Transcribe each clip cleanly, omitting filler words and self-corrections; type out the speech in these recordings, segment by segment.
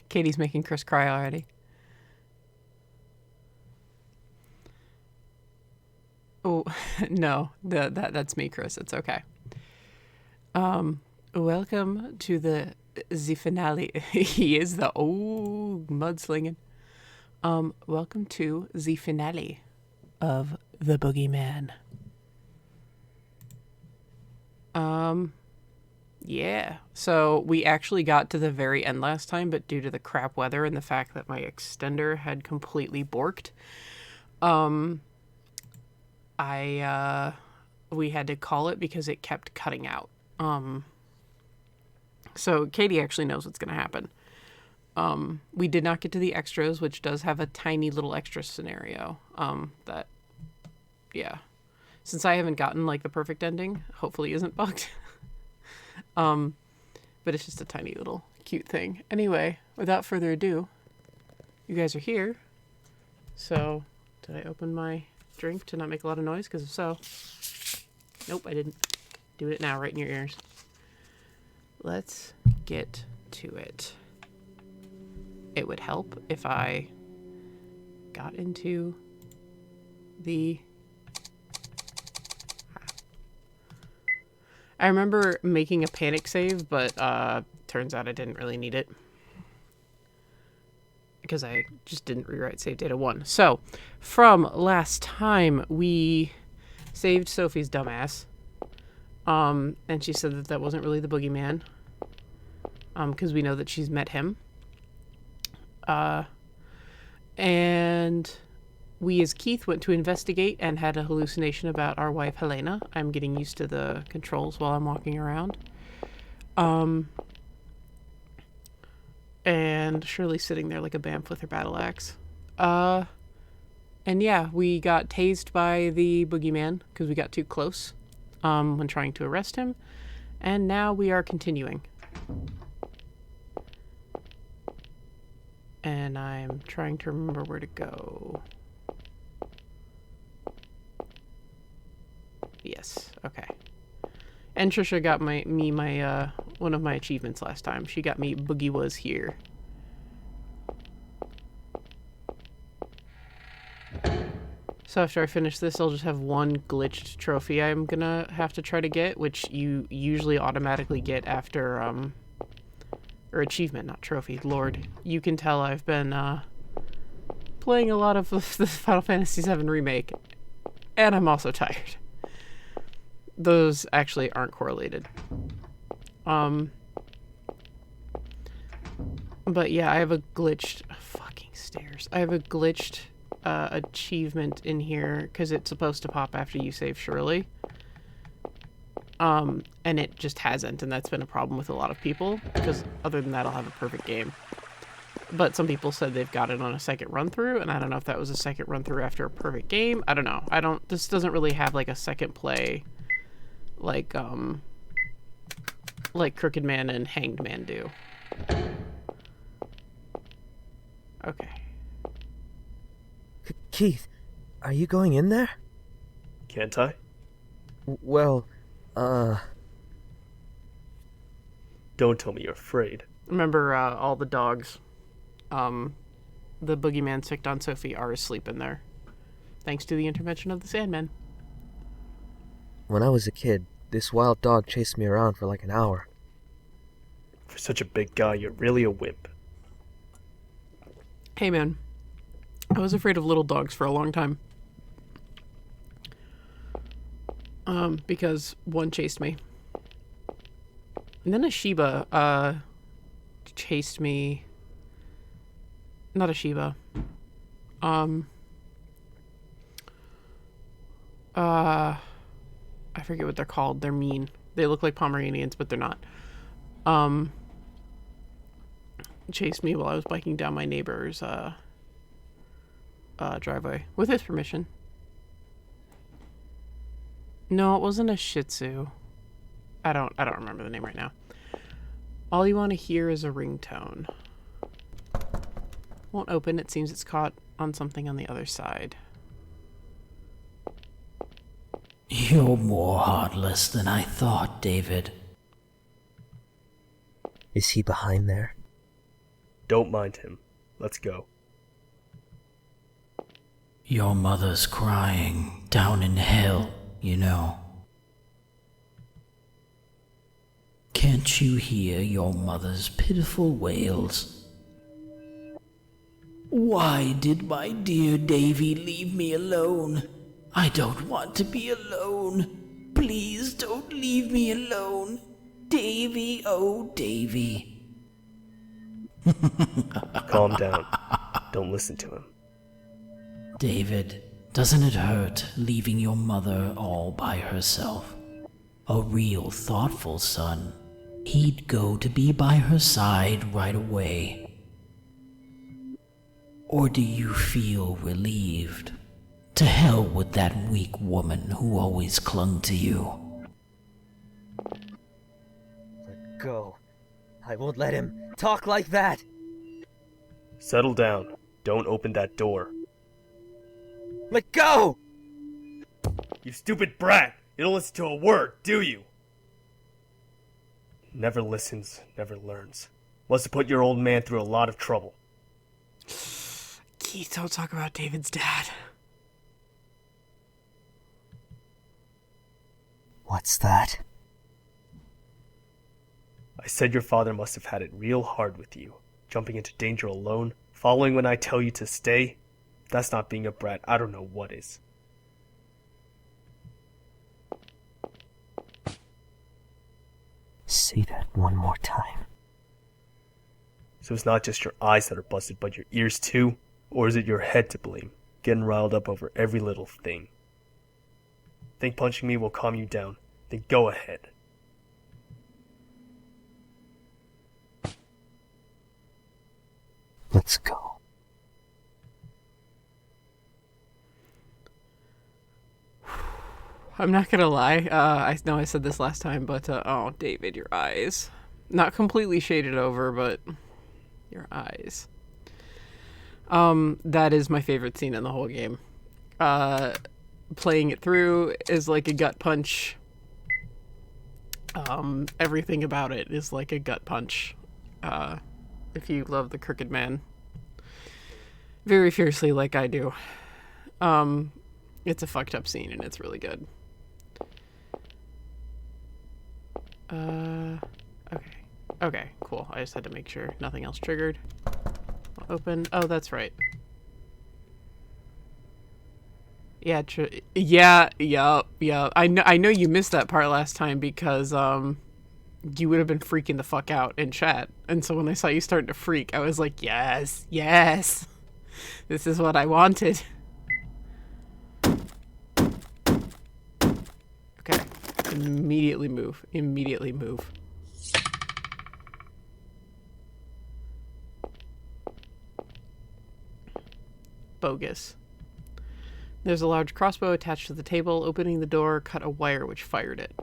Katie's making Chris cry already. Oh, no, that's me, Chris. It's okay. Welcome to the finale. He is the mudslinging. Welcome to the finale of the Boogie Man. Yeah. So we actually got to the very end last time, but due to the crap weather and the fact that my extender had completely borked, we had to call it because it kept cutting out. So Katie actually knows what's going to happen. We did not get to the extras, which does have a tiny little extra scenario. Since I haven't gotten like the perfect ending, hopefully isn't bugged. But it's just a tiny little cute thing. Anyway, without further ado, you guys are here. So, did I open my drink to not make a lot of noise? Because if so, nope, I didn't. Do it now, right in your ears. Let's get to it. It would help if I got into the... I remember making a panic save, but turns out I didn't really need it. Because I just didn't rewrite save data 1. So, from last time, we saved Sophie's dumbass. And she said that that wasn't really the Boogie Man. Because we know that she's met him. And we as Keith went to investigate and had a hallucination about our wife Helena. I'm getting used to the controls while I'm walking around. And Shirley's sitting there like a bamf with her battle axe. And yeah, we got tased by the boogeyman because we got too close when trying to arrest him. And now we are continuing. And I'm trying to remember where to go. Yes, okay. And Trisha got my one of my achievements last time. She got me Boogie Was Here. So after I finish this, I'll just have one glitched trophy I'm gonna have to try to get, which you usually automatically get after, or achievement, not trophy. Lord, you can tell I've been, playing a lot of the Final Fantasy VII Remake, and I'm also tired. Those actually aren't correlated. But yeah, I have a glitched... fucking stairs. I have a glitched achievement in here because it's supposed to pop after you save Shirley. And it just hasn't, and that's been a problem with a lot of people, because other than that, I'll have a perfect game. But some people said they've got it on a second run-through, and I don't know if that was a second run-through after a perfect game. I don't know. This doesn't really have, like, a second play... like Crooked Man and Hanged Man do. Okay. Keith, are you going in there? Can't I? Well, Don't tell me you're afraid. Remember, all the dogs, the boogeyman sicked on Sophie are asleep in there. Thanks to the intervention of the Sandman. when I was a kid, this wild dog chased me around for like an hour. For such a big guy, you're really a wimp. Hey man, I was afraid of little dogs for a long time. Because one chased me. And then a Shiba, chased me. Not a Shiba. I forget what they're called. They're mean. They look like Pomeranians, but they're not. Chased me while I was biking down my neighbor's, driveway. With his permission. No, it wasn't a Shih Tzu. I don't remember the name right now. All you want to hear is a ringtone. Won't open. It seems it's caught on something on the other side. You're more heartless than I thought, David. Is he behind there? Don't mind him. Let's go. Your mother's crying down in hell, you know. Can't you hear your mother's pitiful wails? Why did my dear Davy leave me alone? I don't want to be alone. Please don't leave me alone. Davy, oh Davy. Calm down. Don't listen to him. David, doesn't it hurt leaving your mother all by herself? A real thoughtful son. He'd go to be by her side right away. Or do you feel relieved? To hell with that weak woman who always clung to you. Let go. I won't let him talk like that. Settle down. Don't open that door. Let go! You stupid brat! You don't listen to a word, do you? Never listens, never learns. Must have put your old man through a lot of trouble. Keith, don't talk about David's dad. What's that? I said your father must have had it real hard with you. Jumping into danger alone, following when I tell you to stay. If that's not being a brat, I don't know what is. Say that one more time. So it's not just your eyes that are busted, but your ears too? Or is it your head to blame? Getting riled up over every little thing. Think punching me will calm you down? Then go ahead. Let's go. I'm not gonna lie. I know I said this last time, but oh, David, your eyes. Not completely shaded over, but your eyes. That is my favorite scene in the whole game. Playing it through is like a gut punch. Everything about it is like a gut punch. If you love the Crooked Man very fiercely like I do. It's a fucked up scene and it's really good. Okay, cool. I just had to make sure nothing else triggered. I'll open. Oh, that's right. Yeah, yeah. I know you missed that part last time because you would have been freaking the fuck out in chat. And so when I saw you starting to freak, I was like, yes. This is what I wanted. Okay. Immediately move. Bogus. There's a large crossbow attached to the table. Opening the door, cut a wire which fired it.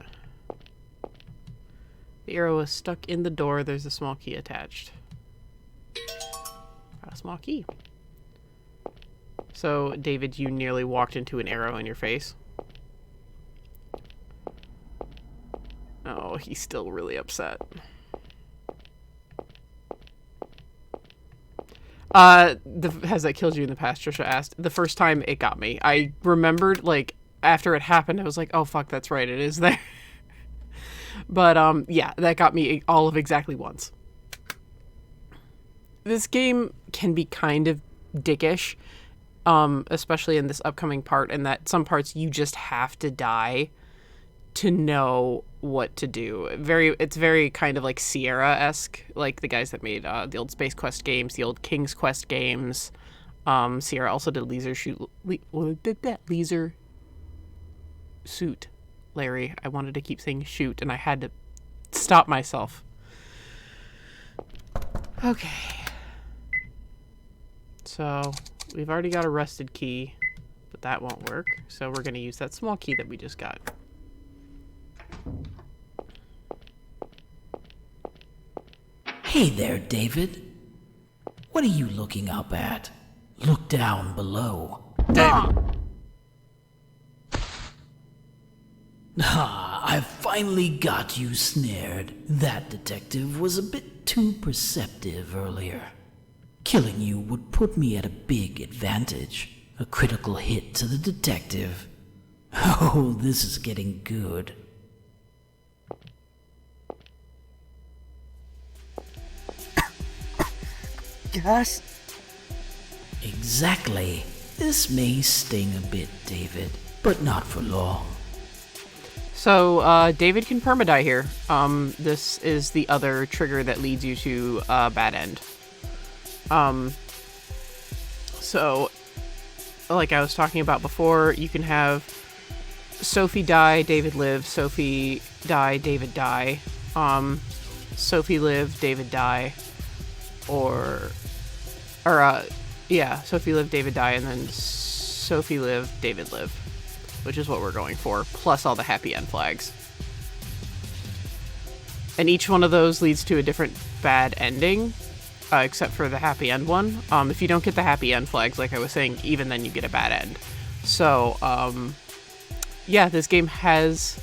The arrow is stuck in the door. There's a small key attached. Got a small key. So, David, you nearly walked into an arrow in your face. Oh, he's still really upset. Has that killed you in the past? Trisha asked. The first time it got me. I remembered, like, after it happened, I was like, oh, fuck, that's right, it is there. But, yeah, that got me all of exactly once. This game can be kind of dickish, especially in this upcoming part, in that some parts you just have to die to know what to do. It's very kind of like Sierra-esque, like the guys that made the old Space Quest games, the old King's Quest games. Sierra also did Leisure Suit. Larry, I wanted to keep saying shoot, and I had to stop myself. Okay. So, we've already got a rusted key, but that won't work. So we're going to use that small key that we just got. Hey there, David. What are you looking up at? Look down below. David. I finally got you snared. That detective was a bit too perceptive earlier. Killing you would put me at a big advantage. A critical hit to the detective. Oh, this is getting good. Gas? Exactly. This may sting a bit, David, but not for long. So, David can permadie here. This is the other trigger that leads you to a bad end. So, like I was talking about before, you can have Sophie die, David live, Sophie die, David die, Sophie live, David die, Sophie live, David die, and then Sophie live, David live, which is what we're going for, plus all the happy end flags. And each one of those leads to a different bad ending, except for the happy end one. If you don't get the happy end flags, like I was saying, even then you get a bad end. So, yeah, this game has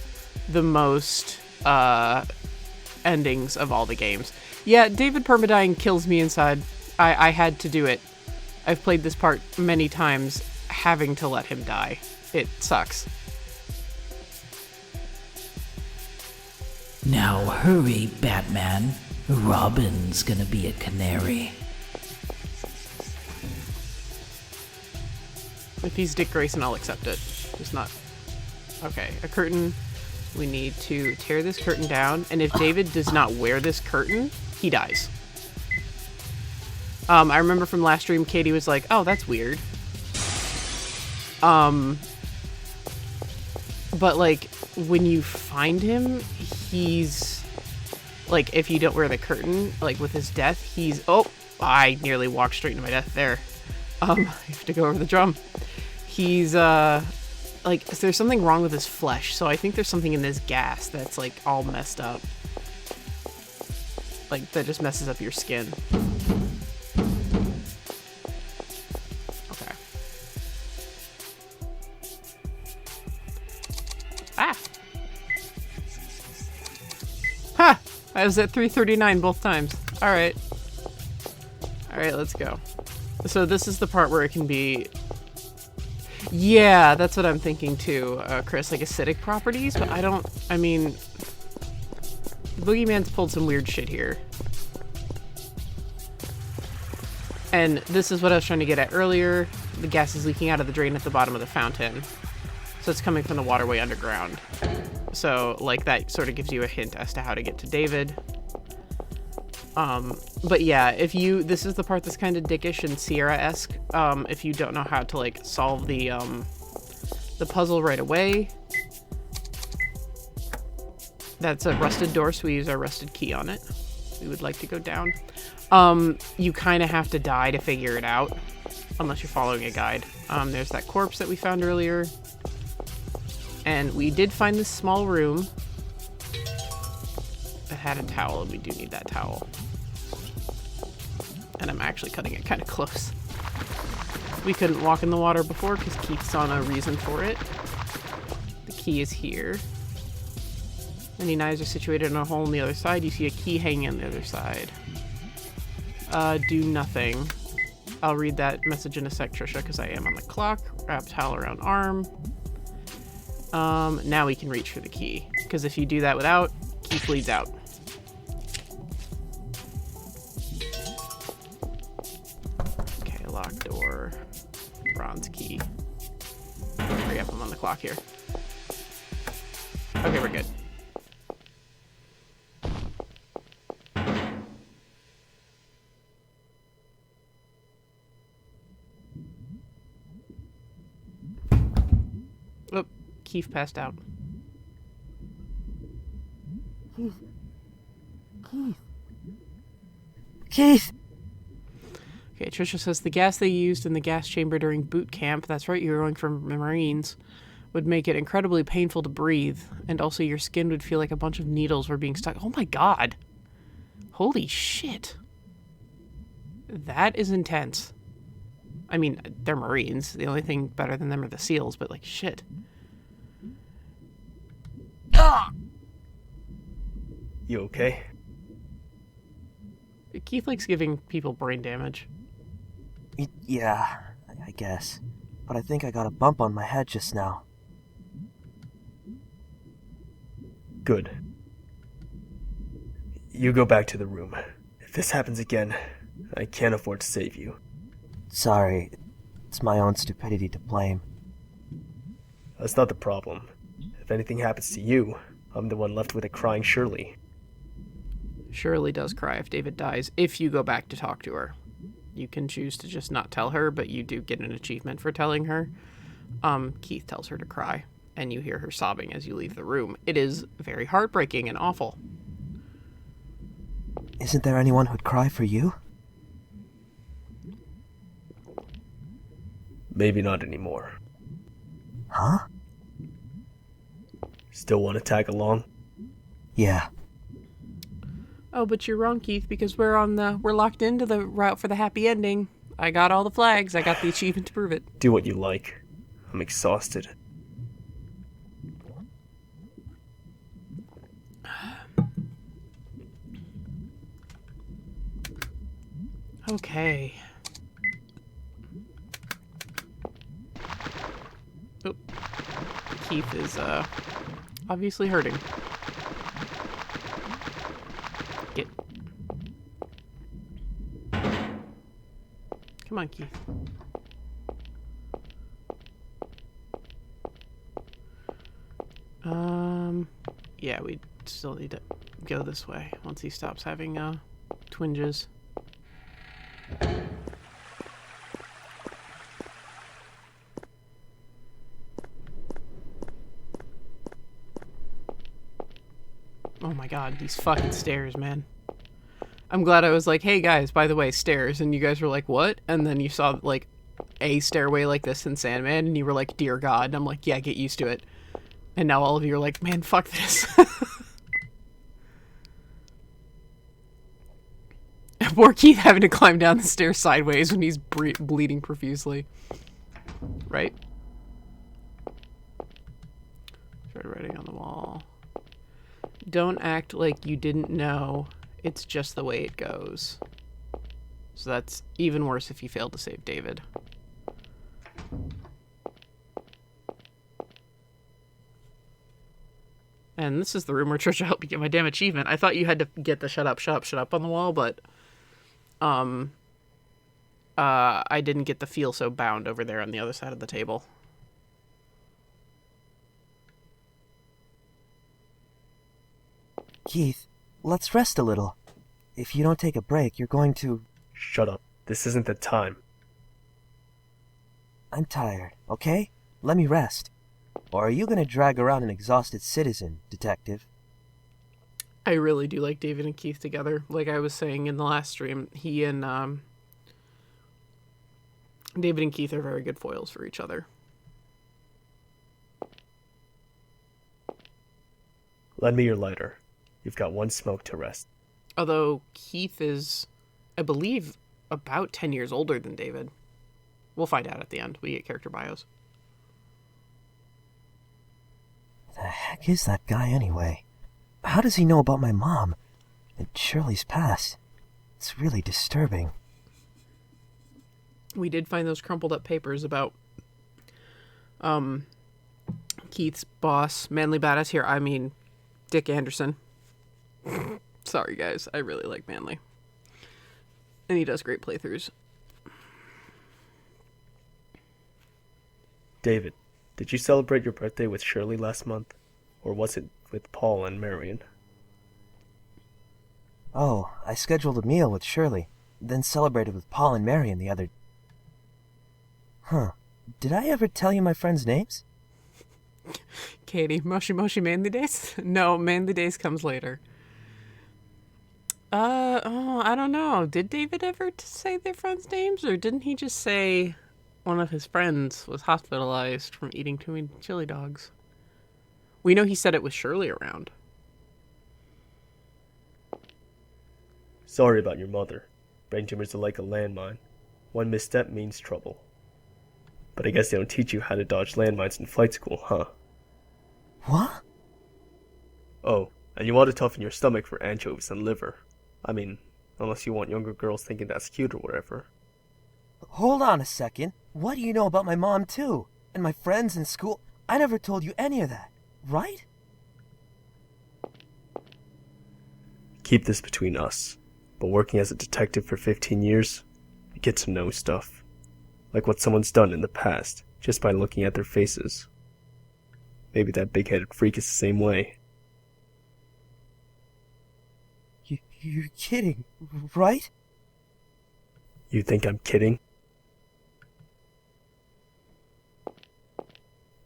the most endings of all the games. Yeah, David permadying kills me inside. I had to do it. I've played this part many times, having to let him die. It sucks. Now hurry, Batman. Robin's gonna be a canary. If he's Dick Grayson, I'll accept it. Just not... Okay, a curtain. We need to tear this curtain down, and if David does not wear this curtain, he dies. I remember from last stream, Katie was like, oh, that's weird. But, like, when you find him, he's... Like, if you don't wear the curtain, like, with his death, he's... Oh! I nearly walked straight into my death there. I have to go over the drum. He's, like, there's something wrong with his flesh, so I think there's something in this gas that's, like, all messed up. Like, that just messes up your skin. Okay. Ah! Ha! I was at 339 both times. Alright. Alright, let's go. So this is the part where it can be... Yeah, that's what I'm thinking too, Chris, like acidic properties, but I mean, Boogie Man's pulled some weird shit here. And this is what I was trying to get at earlier. The gas is leaking out of the drain at the bottom of the fountain. So it's coming from the waterway underground. So, like, that sort of gives you a hint as to how to get to David. But yeah, this is the part that's kind of dickish and Sierra-esque. If you don't know how to, like, solve the puzzle right away. That's a rusted door, so we use our rusted key on it. We would like to go down. You kind of have to die to figure it out, unless you're following a guide. There's that corpse that we found earlier. And we did find this small room that had a towel, and we do need that towel. And I'm actually cutting it kind of close. We couldn't walk in the water before because Keith saw no reason for it. The key is here. Any knives are situated in a hole on the other side. You see a key hanging on the other side. Do nothing. I'll read that message in a sec, Trisha, because I am on the clock. Wrap towel around arm. Now we can reach for the key. Because if you do that without, key bleeds out. Okay, locked door. Bronze key. Hurry up, I'm on the clock here. Okay, we're good. Oh, Keith passed out. Keith! Okay, Trisha says the gas they used in the gas chamber during boot camp, that's right, you were going from the Marines, would make it incredibly painful to breathe, and also your skin would feel like a bunch of needles were being stuck. Oh my god! Holy shit. That is intense. I mean, they're Marines. The only thing better than them are the SEALs, but like, shit. You okay? Keith likes giving people brain damage. Yeah, I guess. But I think I got a bump on my head just now. Good. You go back to the room. If this happens again, I can't afford to save you. Sorry, it's my own stupidity to blame. That's not the problem. If anything happens to you, I'm the one left with a crying Shirley. Shirley does cry if David dies, if you go back to talk to her. You can choose to just not tell her, but you do get an achievement for telling her. Keith tells her to cry, and you hear her sobbing as you leave the room. It is very heartbreaking and awful. Isn't there anyone who'd cry for you? Maybe not anymore. Huh? Still want to tag along? Yeah. Oh, but you're wrong, Keith, because we're locked into the route for the happy ending. I got all the flags. I got the achievement to prove it. Do what you like. I'm exhausted. Okay. Oh. Keith is, obviously hurting. Get. Come on, Keith. Yeah, we still need to go this way once he stops having, twinges. Oh my god, these fucking stairs, man. I'm glad I was like, hey guys, by the way, stairs. And you guys were like, what? And then you saw, like, a stairway like this in Sandman, and you were like, dear God. And I'm like, yeah, get used to it. And now all of you are like, man, fuck this. Poor Keith having to climb down the stairs sideways when he's bleeding profusely. Right? Red writing on the wall. Don't act like you didn't know. It's just the way it goes. So that's even worse if you fail to save David. And this is the room where Trisha helped me get my damn achievement. I thought you had to get the shut up on the wall, but I didn't get the feel so bound over there on the other side of the table. Keith, let's rest a little. If you don't take a break, you're going to... Shut up. This isn't the time. I'm tired, okay? Let me rest. Or are you going to drag around an exhausted citizen, detective? I really do like David and Keith together. Like I was saying in the last stream, he and David and Keith are very good foils for each other. Lend me your lighter. You've got one smoke to rest. Although Keith is, I believe, about 10 years older than David. We'll find out at the end. We get character bios. The heck is that guy anyway? How does he know about my mom and Shirley's past? It's really disturbing. We did find those crumpled up papers about Keith's boss, Manly Badass here. I mean, Dick Anderson. Sorry, guys. I really like Manly. And he does great playthroughs. David, did you celebrate your birthday with Shirley last month? Or was it with Paul and Marion? Oh, I scheduled a meal with Shirley, then celebrated with Paul and Marion the other... Huh. Did I ever tell you my friends' names? Katie, Moshi Moshi Manly Days? No, Manly Days comes later. I don't know. Did David ever say their friends' names, or didn't he just say one of his friends was hospitalized from eating too many chili dogs? We know he said it with Shirley around. Sorry about your mother. Brain tumors are like a landmine. One misstep means trouble. But I guess they don't teach you how to dodge landmines in flight school, huh? What? Oh, and you ought to toughen your stomach for anchovies and liver. I mean, unless you want younger girls thinking that's cute or whatever. Hold on a second. What do you know about my mom, too? And my friends in school? I never told you any of that, right? Keep this between us. But working as a detective for 15 years, you get to know stuff. Like what someone's done in the past, just by looking at their faces. Maybe that big-headed freak is the same way. You're kidding, right? You think I'm kidding?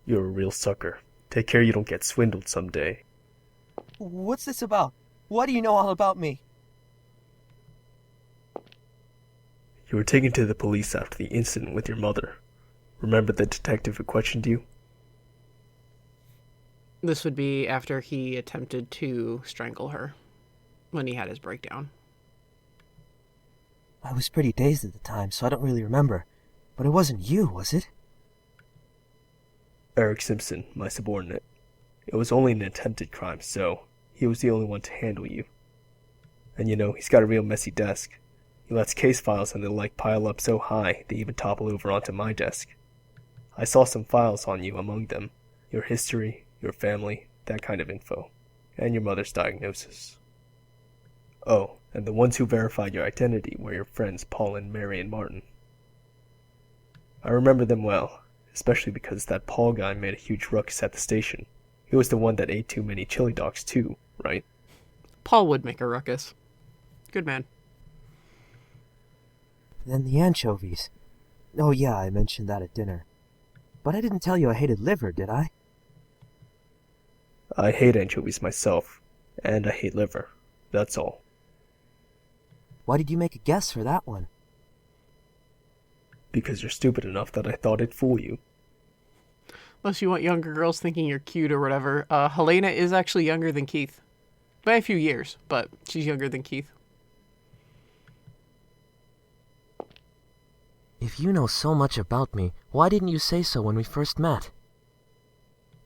You're a real sucker. Take care you don't get swindled someday. What's this about? What do you know all about me? You were taken to the police after the incident with your mother. Remember the detective who questioned you? This would be after he attempted to strangle her when he had his breakdown. I was pretty dazed at the time, so I don't really remember. But it wasn't you, was it? Eric Simpson, my subordinate. It was only an attempted crime, so he was the only one to handle you. And you know, he's got a real messy desk. He lets case files and the like pile up so high they even topple over onto my desk. I saw some files on you among them. Your history, your family, that kind of info. And your mother's diagnosis. Oh, and the ones who verified your identity were your friends Paul and Mary and Martin. I remember them well, especially because that Paul guy made a huge ruckus at the station. He was the one that ate too many chili dogs too, right? Paul would make a ruckus. Good man. Then the anchovies. Oh yeah, I mentioned that at dinner. But I didn't tell you I hated liver, did I? I hate anchovies myself, and I hate liver. That's all. Why did you make a guess for that one? Because you're stupid enough that I thought it'd fool you. Unless you want younger girls thinking you're cute or whatever. Helena is actually younger than Keith. By a few years, but she's younger than Keith. If you know so much about me, why didn't you say so when we first met?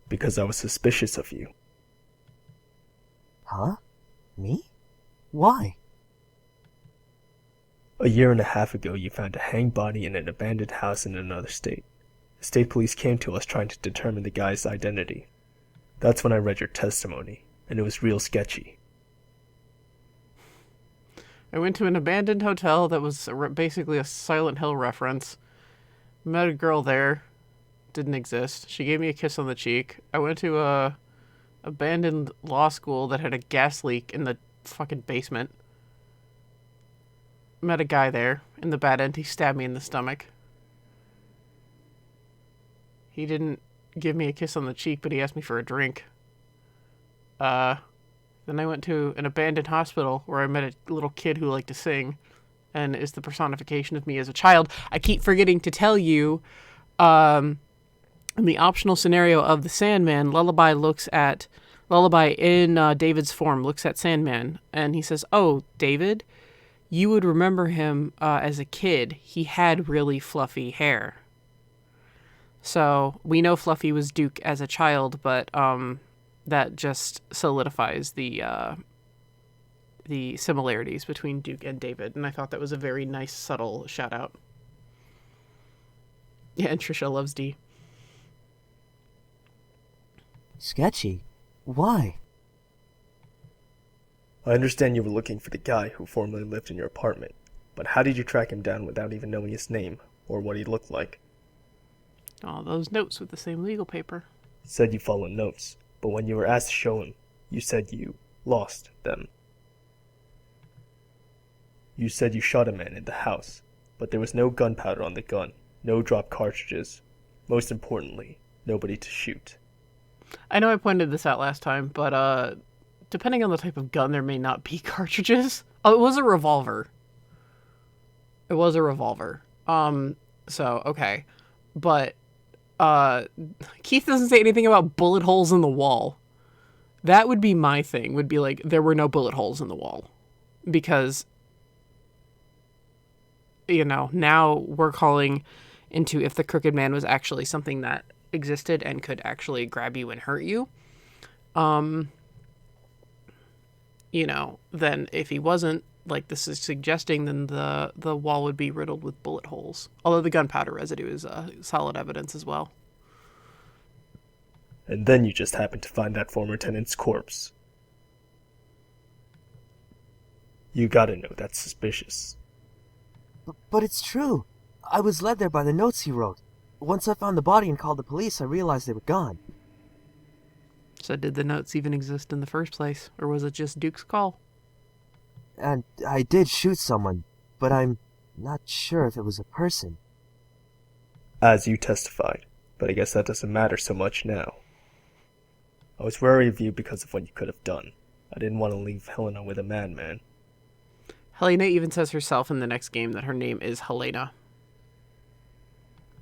Because I was suspicious of you. Huh? Me? Why? A year and a half ago, you found a hanged body in an abandoned house in another state. The state police came to us trying to determine the guy's identity. That's when I read your testimony, and it was real sketchy. I went to an abandoned hotel that was basically a Silent Hill reference. Met a girl there. Didn't exist. She gave me a kiss on the cheek. I went to a abandoned law school that had a gas leak in the fucking basement. Met a guy there in the bad end. He stabbed me in the stomach. He didn't give me a kiss on the cheek, but he asked me for a drink. Then I went to an abandoned hospital where I met a little kid who liked to sing and is the personification of me as a child. I keep forgetting to tell you, in the optional scenario of the Sandman, Lullaby in David's form looks at Sandman and he says, "Oh, David, you would remember him as a kid. He had really fluffy hair." So we know Fluffy was Duke as a child, but that just solidifies the similarities between Duke and David, and I thought that was a very nice, subtle shout out. Yeah, and Trisha loves D. Sketchy? Why? I understand you were looking for the guy who formerly lived in your apartment, but how did you track him down without even knowing his name or what he looked like? All those notes with the same legal paper. Said you followed notes, but when you were asked to show him, you said you lost them. You said you shot a man in the house, but there was no gunpowder on the gun, no dropped cartridges. Most importantly, nobody to shoot. I know I pointed this out last time, but depending on the type of gun, there may not be cartridges. Oh, it was a revolver. It was a revolver. So, okay. But Keith doesn't say anything about bullet holes in the wall. That would be my thing, would be like, there were no bullet holes in the wall. Because, you know, now we're calling into if the Crooked Man was actually something that existed and could actually grab you and hurt you. You know, then if he wasn't, like this is suggesting, then the wall would be riddled with bullet holes. Although the gunpowder residue is solid evidence as well. And then you just happen to find that former tenant's corpse. You gotta know that's suspicious. But it's true. I was led there by the notes he wrote. Once I found the body and called the police, I realized they were gone. So did the notes even exist in the first place, or was it just Duke's call? And I did shoot someone, but I'm not sure if it was a person. As you testified, but I guess that doesn't matter so much now. I was wary of you because of what you could have done. I didn't want to leave Helena with a madman. Helena even says herself in the next game that her name is Helena.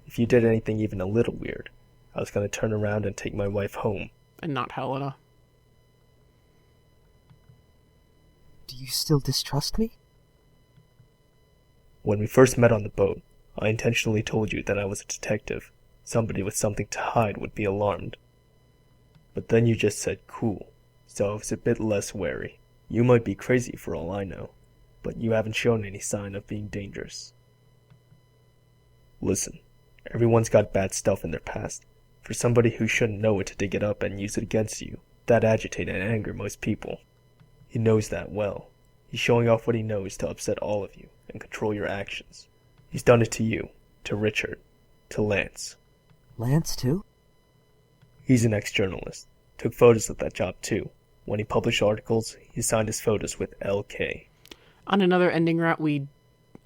If you did anything even a little weird, I was going to turn around and take my wife home. And not Helena. Do you still distrust me? When we first met on the boat, I intentionally told you that I was a detective. Somebody with something to hide would be alarmed. But then you just said cool, so I was a bit less wary. You might be crazy for all I know, but you haven't shown any sign of being dangerous. Listen, everyone's got bad stuff in their past. For somebody who shouldn't know it to dig it up and use it against you, that'd agitate and anger most people. He knows that well. He's showing off what he knows to upset all of you and control your actions. He's done it to you, to Richard, to Lance. Lance, too? He's an ex-journalist. Took photos of that job, too. When he published articles, he signed his photos with LK. On another ending route we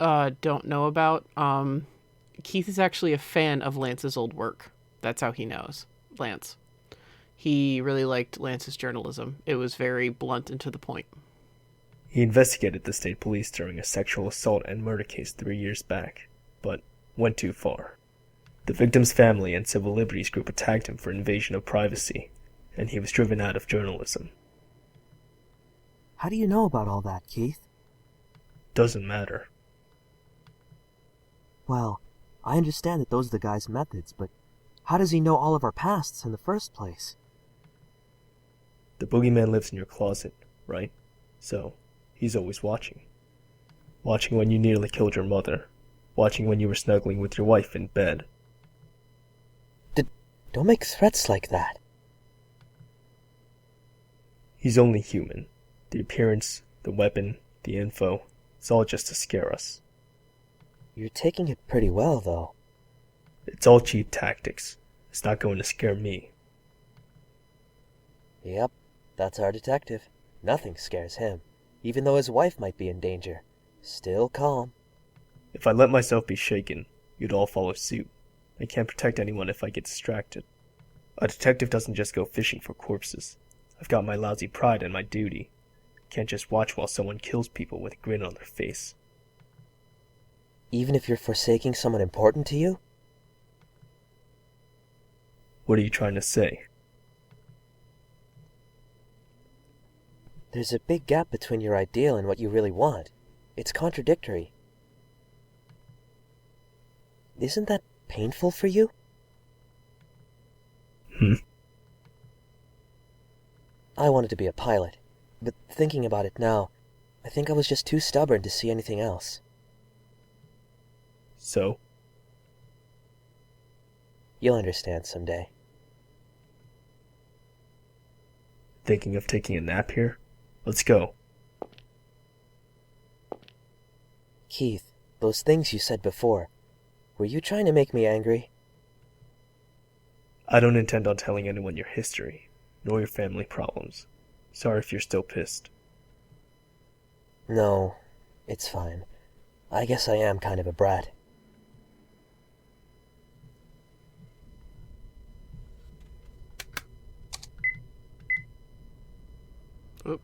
don't know about, Keith is actually a fan of Lance's old work. That's how he knows Lance. He really liked Lance's journalism. It was very blunt and to the point. He investigated the state police during a sexual assault and murder case 3 years back, but went too far. The victim's family and civil liberties group attacked him for invasion of privacy, and he was driven out of journalism. How do you know about all that, Keith? Doesn't matter. Well, I understand that those are the guy's methods, but how does he know all of our pasts in the first place? The boogeyman lives in your closet, right? So, he's always watching. Watching when you nearly killed your mother. Watching when you were snuggling with your wife in bed. Don't make threats like that. He's only human. The appearance, the weapon, the info, it's all just to scare us. You're taking it pretty well, though. It's all cheap tactics. It's not going to scare me. Yep, that's our detective. Nothing scares him, even though his wife might be in danger. Still calm. If I let myself be shaken, you'd all follow suit. I can't protect anyone if I get distracted. A detective doesn't just go fishing for corpses. I've got my lousy pride and my duty. Can't just watch while someone kills people with a grin on their face. Even if you're forsaking someone important to you? What are you trying to say? There's a big gap between your ideal and what you really want. It's contradictory. Isn't that painful for you? I wanted to be a pilot, but thinking about it now, I think I was just too stubborn to see anything else. So? You'll understand someday. Thinking of taking a nap here? Let's go. Keith, those things you said before, were you trying to make me angry? I don't intend on telling anyone your history, nor your family problems. Sorry if you're still pissed. No, it's fine. I guess I am kind of a brat. Oh.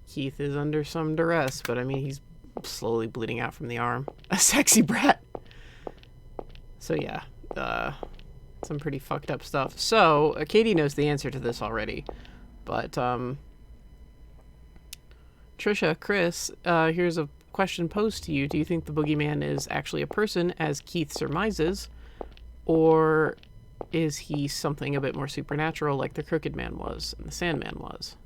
Keith is under some duress, but I mean, he's slowly bleeding out from the arm. A sexy brat. So yeah, some pretty fucked up stuff. So, Katie knows the answer to this already, but, Trisha, Chris, here's a question posed to you. Do you think the boogeyman is actually a person, as Keith surmises, or is he something a bit more supernatural, like the Crooked Man was and the Sandman was?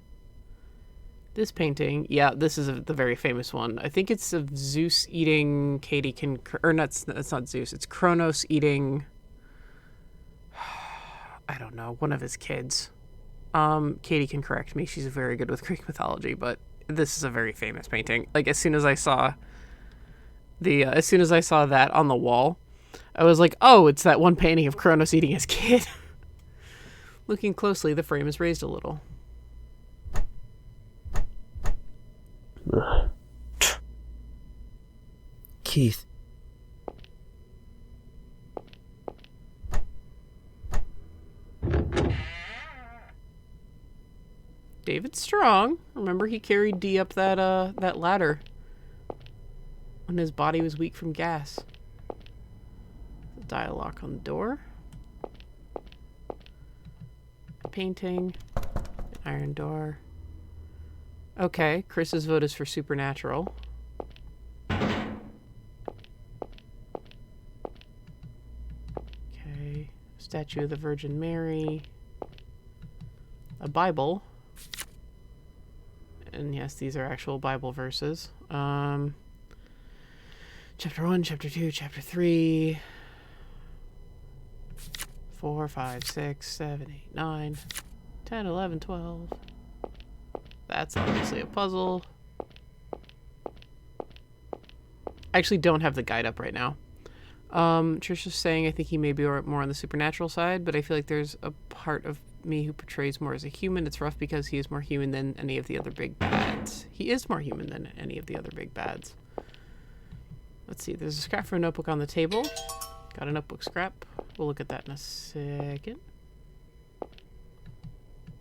This painting, yeah, this is the very famous one. I think it's of Zeus eating Katie or not, it's not Zeus, it's Kronos eating, I don't know, one of his kids. Katie can correct me, she's very good with Greek mythology, but this is a very famous painting. Like, as soon as I saw that on the wall, I was like, oh, it's that one painting of Kronos eating his kid. Looking closely, the frame is raised a little. Keith. David's strong. Remember, he carried Dee up that ladder when his body was weak from gas. Dial lock on the door. A painting. An iron door. Okay, Chris's vote is for supernatural. Okay, statue of the Virgin Mary. A Bible. And yes, these are actual Bible verses. Chapter 1, Chapter 2, Chapter 3, 4, 5, 6, 7, 8, 9, 10, 11, 12. That's obviously a puzzle. I actually don't have the guide up right now. Trisha's saying I think he may be more on the supernatural side, but I feel like there's a part of me who portrays more as a human. It's rough because he is more human than any of the other big bads. He is more human than any of the other big bads. Let's see, there's a scrap for a notebook on the table. Got a notebook scrap. We'll look at that in a second.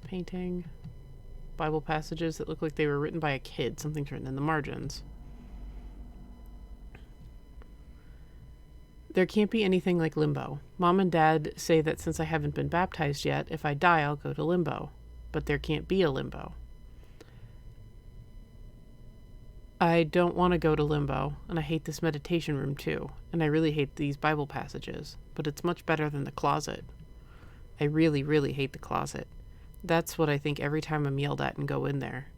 Painting. Bible passages that look like they were written by a kid. Something's written in the margins. There can't be anything like limbo. Mom and Dad say that since I haven't been baptized yet, if I die, I'll go to limbo. But there can't be a limbo. I don't want to go to limbo, and I hate this meditation room too, and I really hate these Bible passages, but it's much better than the closet. I really, really hate the closet. That's what I think every time I'm yelled at and go in there.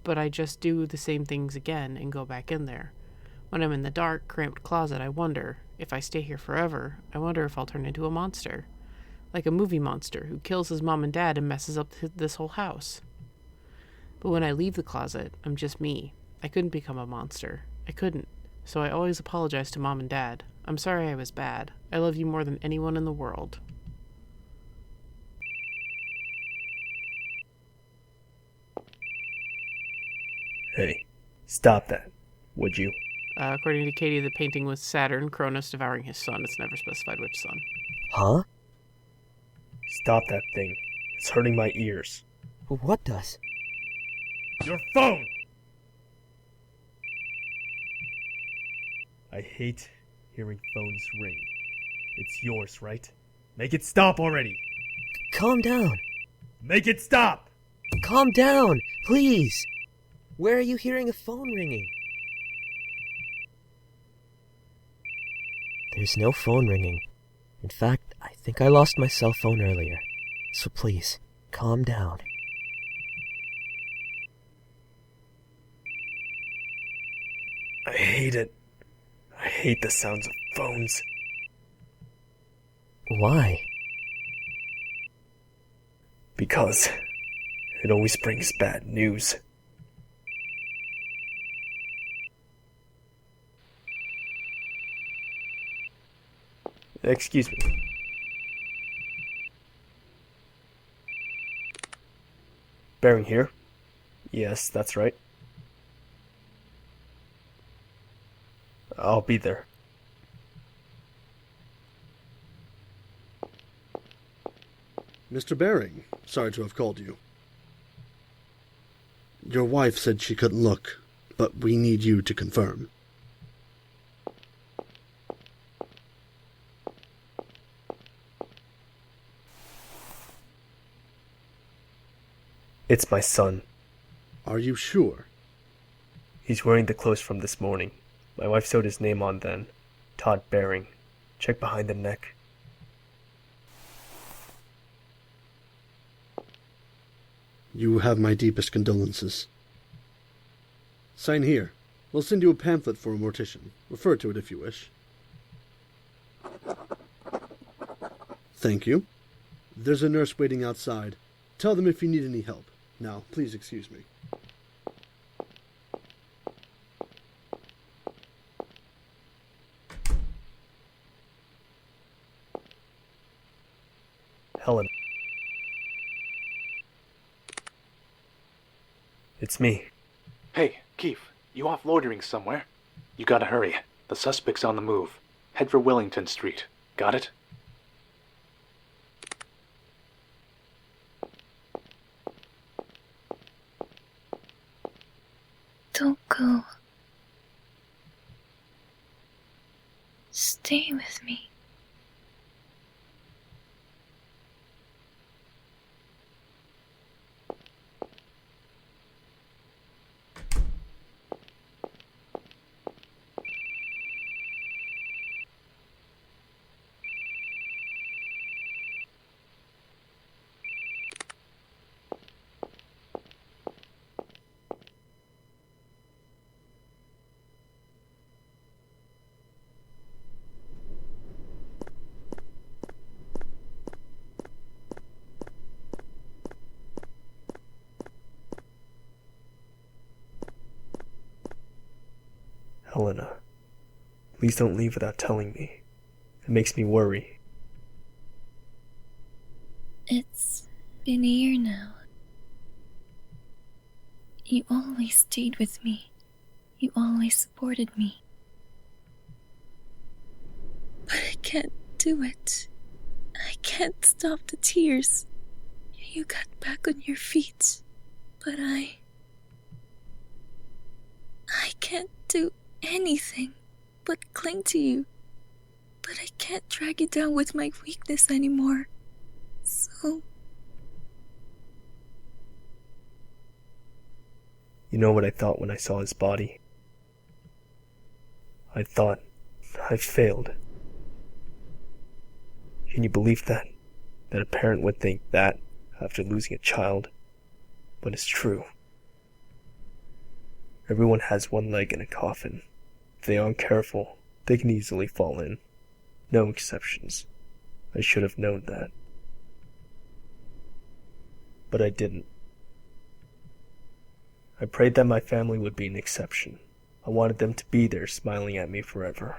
But I just do the same things again and go back in there. When I'm in the dark, cramped closet, I wonder, if I stay here forever, I wonder if I'll turn into a monster. Like a movie monster who kills his mom and dad and messes up this whole house. But when I leave the closet, I'm just me. I couldn't become a monster. I couldn't. So I always apologize to Mom and Dad. I'm sorry I was bad. I love you more than anyone in the world. Hey, stop that, would you? According to Katie, the painting was Saturn, Cronus devouring his son. It's never specified which son. Huh? Stop that thing. It's hurting my ears. What does? Your phone! I hate hearing phones ring. It's yours, right? Make it stop already! Calm down. Make it stop! Calm down, please. Where are you hearing a phone ringing? There's no phone ringing. In fact, I think I lost my cell phone earlier. So please, calm down. I hate it. I hate the sounds of phones. Why? Because it always brings bad news. Excuse me. Bearing here? Yes, that's right. I'll be there. Mr. Baring, sorry to have called you. Your wife said she couldn't look, but we need you to confirm. It's my son. Are you sure? He's wearing the clothes from this morning. My wife sewed his name on then. Todd Baring. Check behind the neck. You have my deepest condolences. Sign here. We'll send you a pamphlet for a mortician. Refer to it if you wish. Thank you. There's a nurse waiting outside. Tell them if you need any help. Now, please excuse me. Helen. It's me. Hey, Keith, you off loitering somewhere? You gotta hurry. The suspect's on the move. Head for Wellington Street. Got it? Don't go. Stay with me. Helena, please don't leave without telling me. It makes me worry. It's been a year now. You always stayed with me. You always supported me. But I can't do it. I can't stop the tears. You got back on your feet. But I can't do anything but cling to you. But I can't drag you down with my weakness anymore. So... You know what I thought when I saw his body? I thought I failed. Can you believe that? That a parent would think that after losing a child? But it's true. Everyone has one leg in a coffin. If they aren't careful, they can easily fall in. No exceptions. I should have known that. But I didn't. I prayed that my family would be an exception. I wanted them to be there smiling at me forever.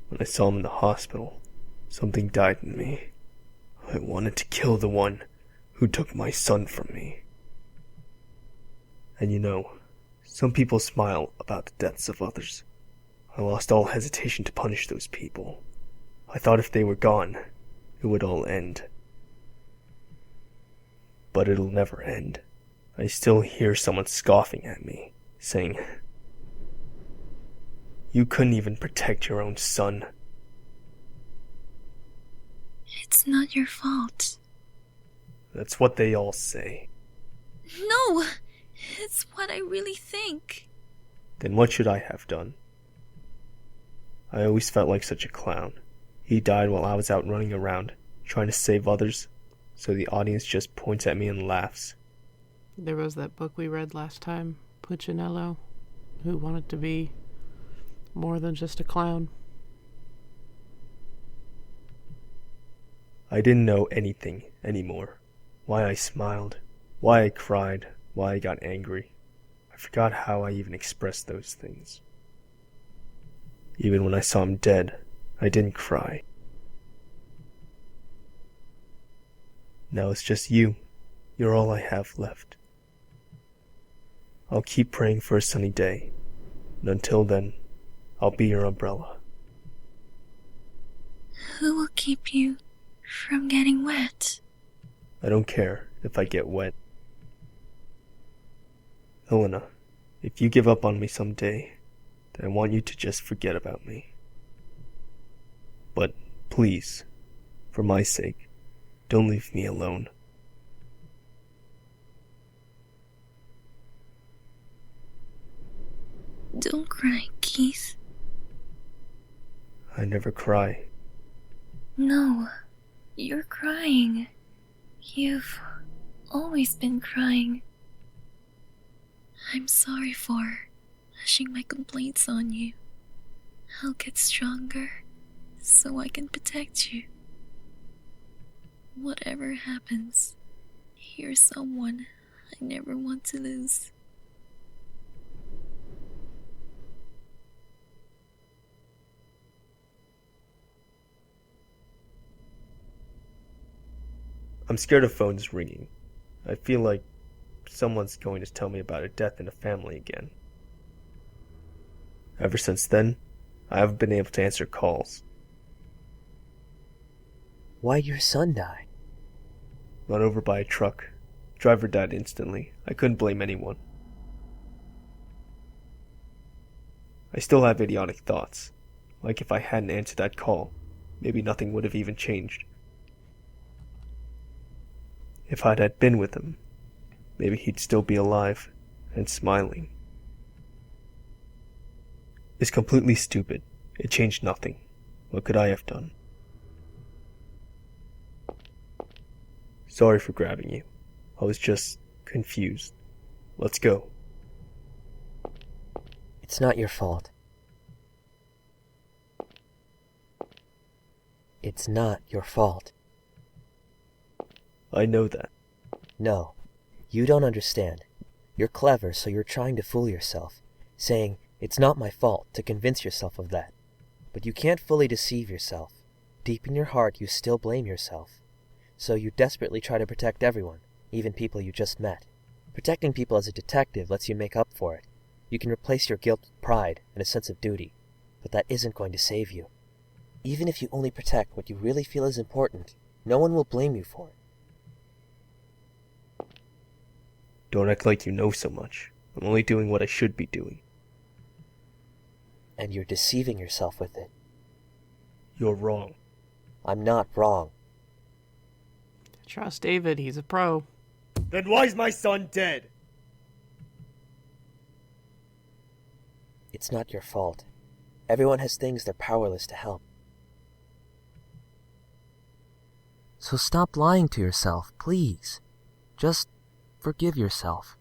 When I saw him in the hospital, something died in me. I wanted to kill the one who took my son from me. And you know, some people smile about the deaths of others. I lost all hesitation to punish those people. I thought if they were gone, it would all end. But it'll never end. I still hear someone scoffing at me, saying, "You couldn't even protect your own son." It's not your fault. That's what they all say. No! It's what I really think. Then what should I have done? I always felt like such a clown. He died while I was out running around, trying to save others, so the audience just points at me and laughs. There was that book we read last time, Puccinello, who wanted to be more than just a clown. I didn't know anything anymore. Why I smiled, why I cried, why I got angry. I forgot how I even expressed those things. Even when I saw him dead, I didn't cry. Now it's just you. You're all I have left. I'll keep praying for a sunny day, and until then, I'll be your umbrella. Who will keep you from getting wet? I don't care if I get wet. Helena, if you give up on me someday, then I want you to just forget about me. But please, for my sake, don't leave me alone. Don't cry, Keith. I never cry. No, you're crying. You've always been crying. I'm sorry for pushing my complaints on you. I'll get stronger so I can protect you. Whatever happens, you're someone I never want to lose. I'm scared of phones ringing. I feel like someone's going to tell me about a death in the family again. Ever since then, I haven't been able to answer calls. Why'd your son die? Run over by a truck. Driver died instantly. I couldn't blame anyone. I still have idiotic thoughts. Like if I hadn't answered that call, maybe nothing would have even changed. If I'd had been with him, maybe he'd still be alive and smiling. It's completely stupid. It changed nothing. What could I have done? Sorry for grabbing you. I was just confused. Let's go. It's not your fault. It's not your fault. I know that. No, you don't understand. You're clever, so you're trying to fool yourself, saying, it's not my fault, to convince yourself of that. But you can't fully deceive yourself. Deep in your heart, you still blame yourself. So you desperately try to protect everyone, even people you just met. Protecting people as a detective lets you make up for it. You can replace your guilt with pride and a sense of duty, but that isn't going to save you. Even if you only protect what you really feel is important, no one will blame you for it. Don't act like you know so much. I'm only doing what I should be doing. And you're deceiving yourself with it. You're wrong. I'm not wrong. Trust David, he's a pro. Then why's my son dead? It's not your fault. Everyone has things they're powerless to help. So stop lying to yourself, please. Just forgive yourself.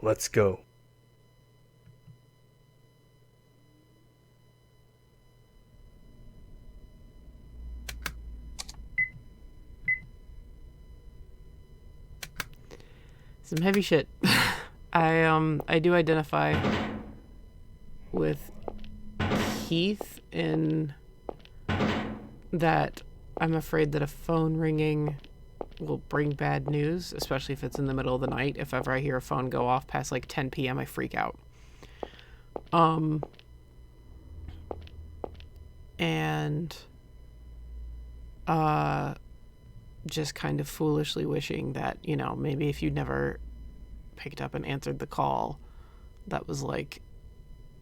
Let's go. Some heavy shit. I do identify with Keith in that I'm afraid that a phone ringing will bring bad news, especially if it's in the middle of the night. If ever I hear a phone go off past like 10 p.m., I freak out. And just kind of foolishly wishing that, you know, maybe if you'd never picked up and answered the call that was like,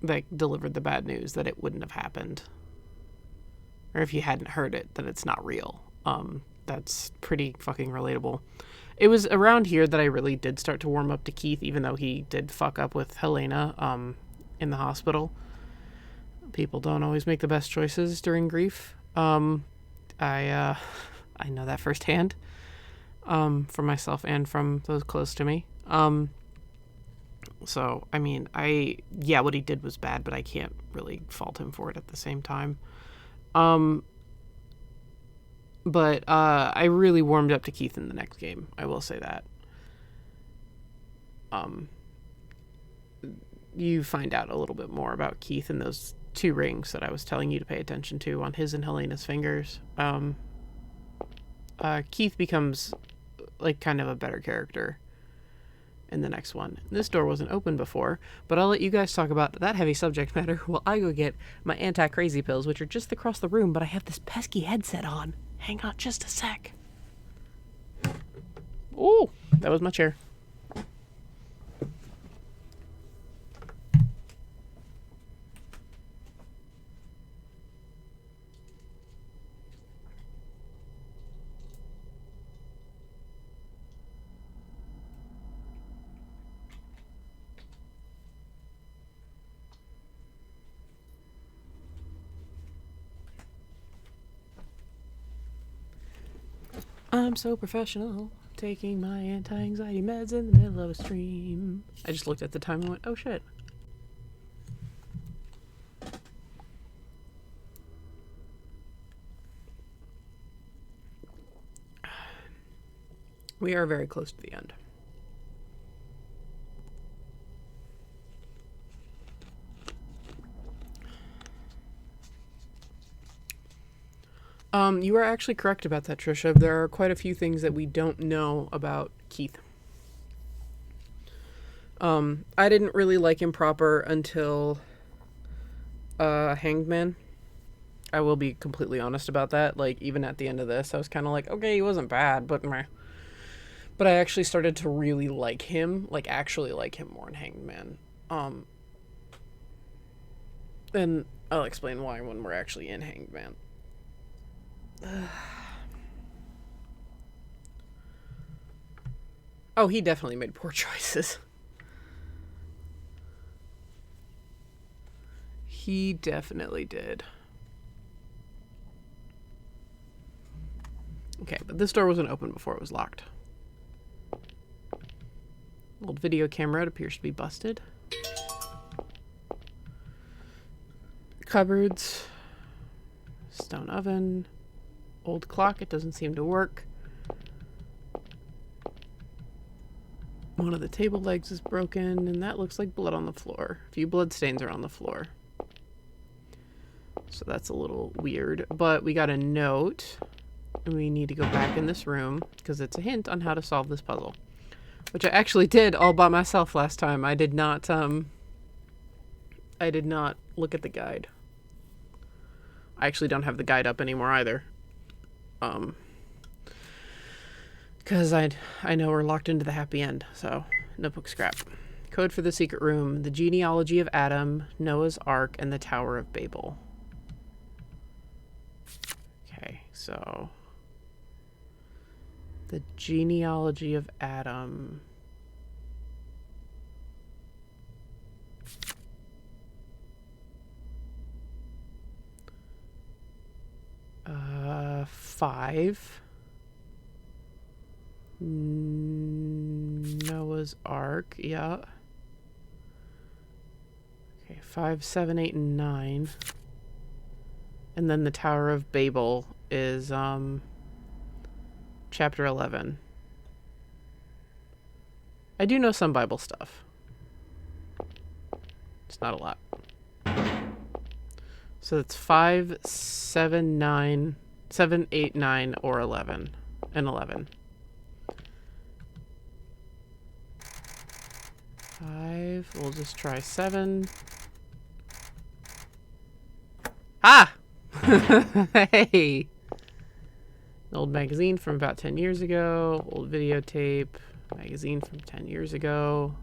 that delivered the bad news, that it wouldn't have happened. Or if you hadn't heard it, then it's not real. That's pretty fucking relatable. It was around here that I really did start to warm up to Keith, even though he did fuck up with Helena in the hospital. People don't always make the best choices during grief. I know that firsthand, from myself and from those close to me. So, I mean, what he did was bad, but I can't really fault him for it at the same time. But I really warmed up to Keith in the next game. I will say that. You find out a little bit more about Keith in those 2 rings that I was telling you to pay attention to on his and Helena's fingers. Keith becomes like kind of a better character in the next one. This door wasn't open before, but I'll let you guys talk about that heavy subject matter while I go get my anti-crazy pills, which are just across the room, but I have this pesky headset on. Hang on just a sec. Oh, that was my chair. I'm so professional, taking my anti-anxiety meds in the middle of a stream. I just looked at the time and went, oh shit. We are very close to the end. You are actually correct about that, Trisha. There are quite a few things that we don't know about Keith. I didn't really like him proper until Hanged Man. I will be completely honest about that. Like, even at the end of this, I was kind of like, okay, he wasn't bad, but meh. But I actually started to really like him, like actually like him more in Hanged Man. And I'll explain why when we're actually in Hanged Man. Oh, he definitely made poor choices. He definitely did. Okay, but this door wasn't open before it was locked. Old video camera, it appears to be busted. Cupboards. Stone oven. Old clock, it doesn't seem to work. One of the table legs is broken, and that looks like blood on the floor. A few blood stains are on the floor. So that's a little weird. But we got a note. And we need to go back in this room, because it's a hint on how to solve this puzzle. Which I actually did all by myself last time. I did not look at the guide. I actually don't have the guide up anymore either. Because I know we're locked into the happy end, so notebook scrap. Code for the secret room, the genealogy of Adam, Noah's Ark, and the Tower of Babel. Okay, so the genealogy of Adam. Five. Noah's Ark, yeah. Okay, 5, 7, 8, and 9. And then the Tower of Babel is chapter 11. I do know some Bible stuff. It's not a lot. So it's 5, 7, 9, 7, 8, 9, or 11. And 11. 5, we'll just try 7. Ah! Hey! An old magazine from about 10 years ago. Old videotape. Magazine from 10 years ago.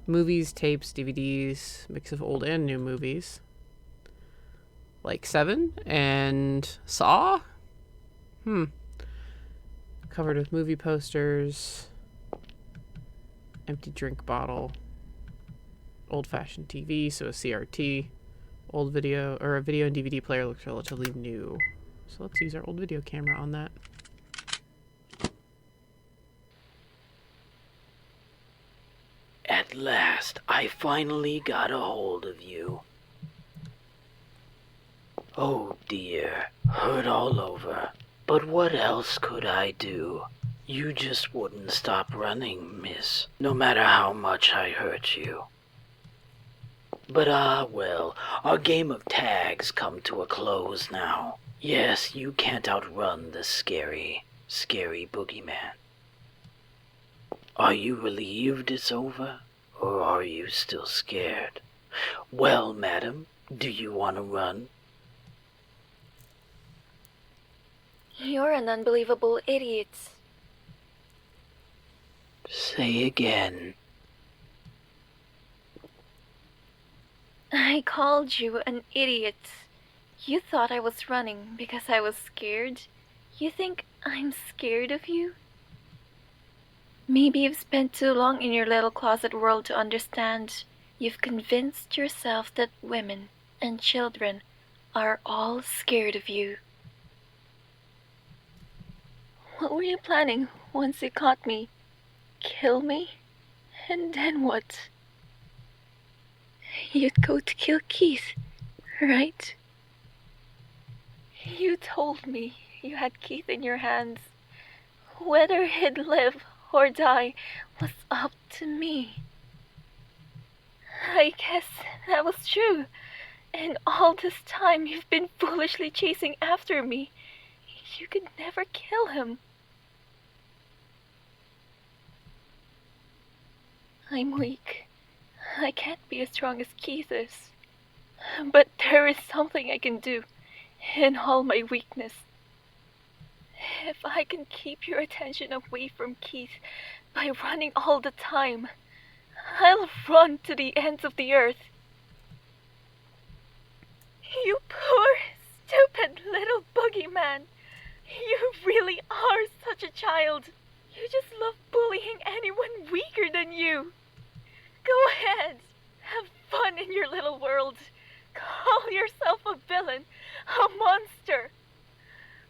Movies, tapes, DVDs. Mix of old and new movies. Like 7. And Saw? Covered with movie posters. Empty drink bottle. Old-fashioned TV, so a CRT. Old video, or a video and DVD player looks relatively new. So let's use our old video camera on that. At last, I finally got a hold of you. Oh dear, hurt all over. But what else could I do? You just wouldn't stop running, miss, no matter how much I hurt you. But well, our game of tag's come to a close now. Yes, you can't outrun the scary, scary Boogie Man. Are you relieved it's over, or are you still scared? Well, madam, do you want to run? You're an unbelievable idiot. Say again. I called you an idiot. You thought I was running because I was scared. You think I'm scared of you? Maybe you've spent too long in your little closet world to understand. You've convinced yourself that women and children are all scared of you. What were you planning once you caught me? Kill me? And then what? You'd go to kill Keith, right? You told me you had Keith in your hands. Whether he'd live or die was up to me. I guess that was true. And all this time you've been foolishly chasing after me. You could never kill him. I'm weak. I can't be as strong as Keith is. But there is something I can do, in all my weakness. If I can keep your attention away from Keith by running all the time, I'll run to the ends of the earth. You poor, stupid little Boogie Man. You really are such a child. You just love bullying anyone weaker than you. Go ahead. Have fun in your little world. Call yourself a villain, a monster.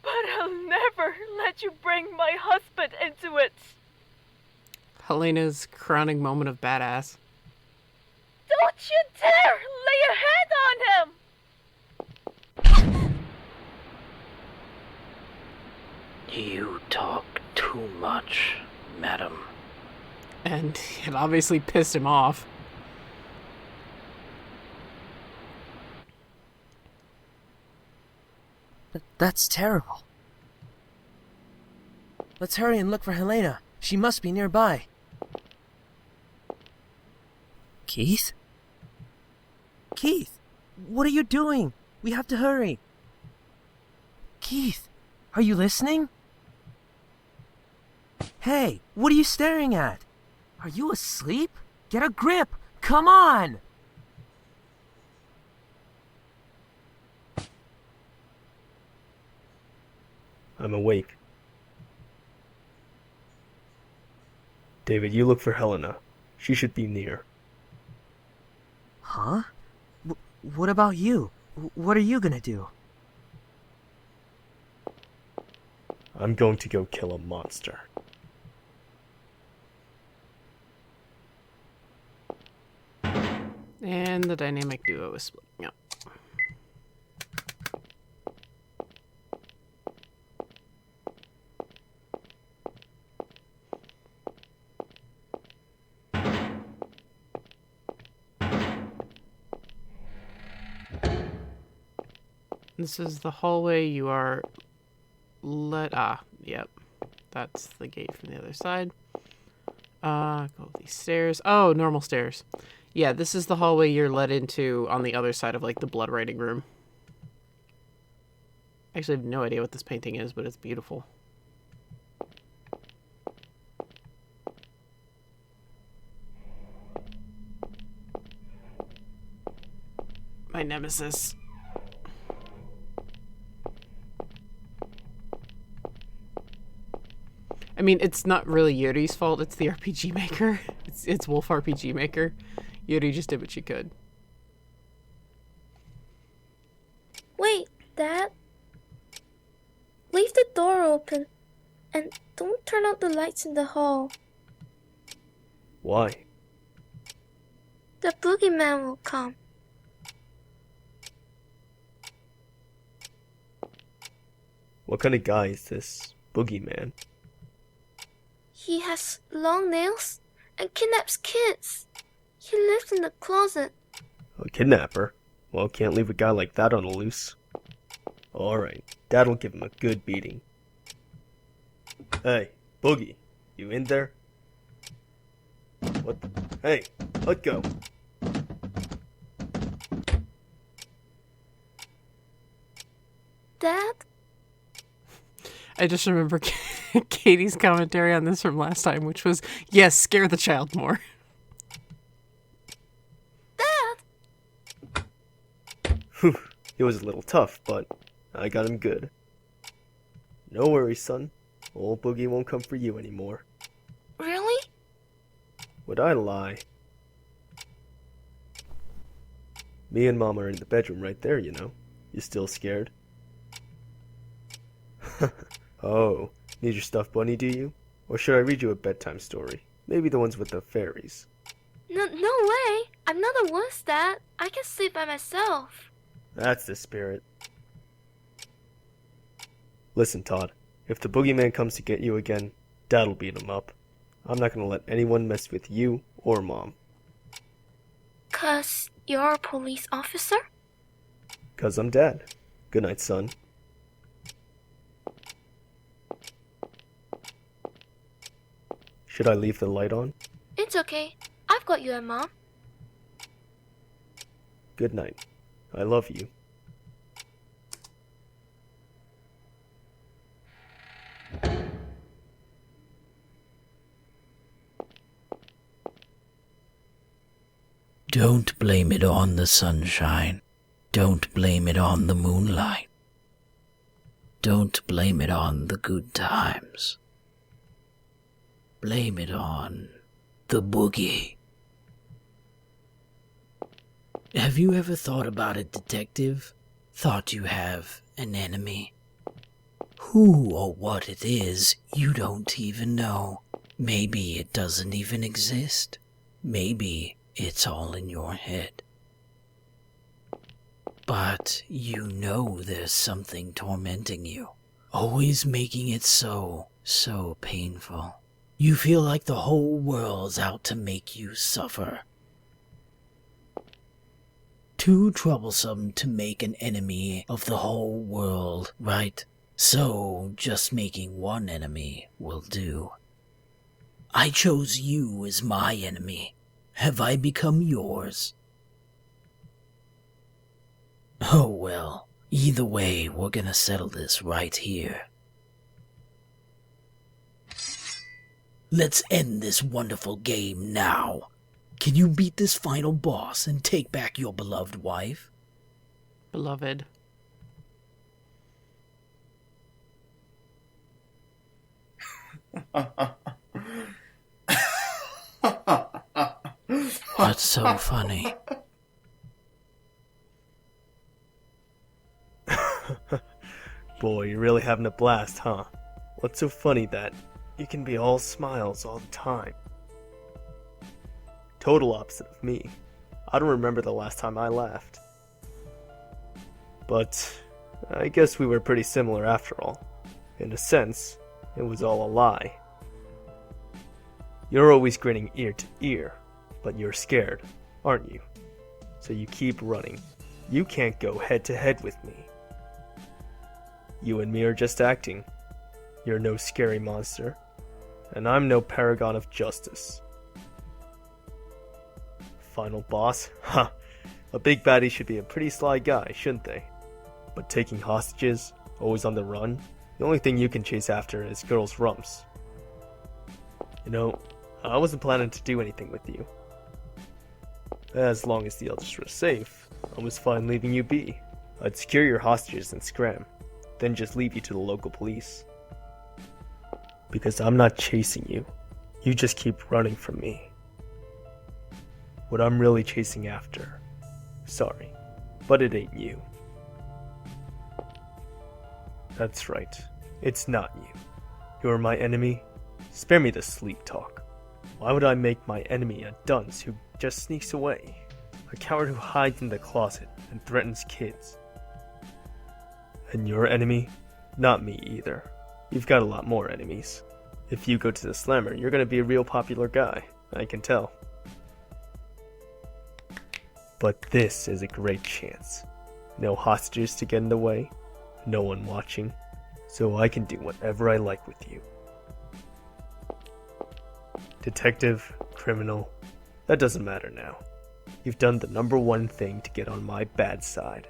But I'll never let you bring my husband into it. Helena's crowning moment of badass. Don't you dare lay a hand on him! You talk too much, madam. And it obviously pissed him off. That's terrible. Let's hurry and look for Helena. She must be nearby. Keith? Keith, what are you doing? We have to hurry. Keith, are you listening? Hey, what are you staring at? Are you asleep? Get a grip! Come on! I'm awake. David, you look for Helena. She should be near. Huh? What about you? What are you gonna do? I'm going to go kill a monster. And the dynamic duo is splitting up. This is the hallway you are yep. That's the gate from the other side. Go these stairs. Oh, normal stairs. Yeah, this is the hallway you're led into on the other side of, like, the blood writing room. Actually, I have no idea what this painting is, but it's beautiful. My nemesis. I mean, it's not really Yuri's fault, it's the RPG maker. It's Wolf RPG maker. Yuri just did what she could. Wait, Dad. Leave the door open and don't turn out the lights in the hall. Why? The boogeyman will come. What kind of guy is this Boogie Man? He has long nails and kidnaps kids. He lives in the closet. A kidnapper? Well, can't leave a guy like that on the loose. Alright, Dad'll give him a good beating. Hey, Boogie, you in there? What the? Hey, let go. Dad? I just remember Katie's commentary on this from last time, which was, yes, scare the child more. Dad! Whew, it was a little tough, but I got him good. No worries, son. Old Boogie won't come for you anymore. Really? Would I lie? Me and Mom are in the bedroom right there, you know. You still scared? Oh, Need your stuffed bunny, do you? Or should I read you a bedtime story? Maybe the ones with the fairies. No way. I'm not a wuss, Dad. I can sleep by myself. That's the spirit. Listen, Todd. If the boogeyman comes to get you again, Dad'll beat him up. I'm not gonna let anyone mess with you or Mom. 'Cause you're a police officer? 'Cause I'm Dad. Good night, son. Should I leave the light on? It's okay. I've got you and Mom. Good night. I love you. Don't blame it on the sunshine. Don't blame it on the moonlight. Don't blame it on the good times. Blame it on the boogie. Have you ever thought about it, detective? Thought you have an enemy? Who or what it is, you don't even know. Maybe it doesn't even exist. Maybe it's all in your head. But you know there's something tormenting you, always making it so painful. You feel like the whole world's out to make you suffer. Too troublesome to make an enemy of the whole world, right? So just making one enemy will do. I chose you as my enemy. Have I become yours? Oh well, either way, we're gonna settle this right here. Let's end this wonderful game now. Can you beat this final boss and take back your beloved wife? Beloved. That's so funny. Boy, you're really having a blast, huh? What's so funny that you can be all smiles all the time? Total opposite of me. I don't remember the last time I laughed. But I guess we were pretty similar after all. In a sense, it was all a lie. You're always grinning ear to ear, but you're scared, aren't you? So you keep running. You can't go head to head with me. You and me are just acting. You're no scary monster, and I'm no paragon of justice. Final boss? Huh. A big baddie should be a pretty sly guy, shouldn't they? But taking hostages, always on the run, the only thing you can chase after is girls' rumps. You know, I wasn't planning to do anything with you. As long as the others were safe, I was fine leaving you be. I'd secure your hostages and scram, then just leave you to the local police. Because I'm not chasing you. You just keep running from me. What I'm really chasing after, sorry, but it ain't you. That's right, it's not you. You're my enemy. Spare me the sleep talk. Why would I make my enemy a dunce who just sneaks away? A coward who hides in the closet and threatens kids. And your enemy? Not me either. You've got a lot more enemies. If you go to the slammer, you're gonna be a real popular guy, I can tell. But this is a great chance. No hostages to get in the way, no one watching, so I can do whatever I like with you. Detective, criminal, that doesn't matter now. You've done the number one thing to get on my bad side.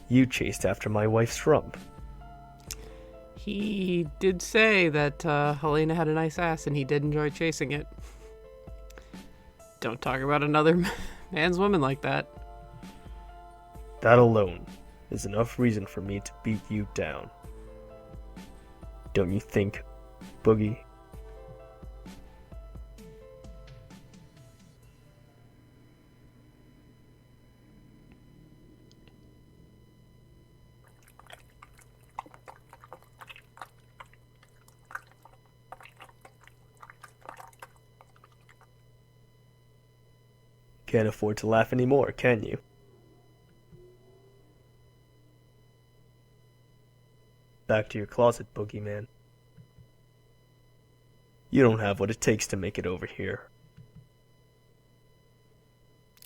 You chased after my wife's rump. He did say that Helena had a nice ass and he did enjoy chasing it. Don't talk about another man's woman like that. That alone is enough reason for me to beat you down. Don't you think, Boogie? Can't afford to laugh anymore, can you? Back to your closet, Boogie Man. You don't have what it takes to make it over here.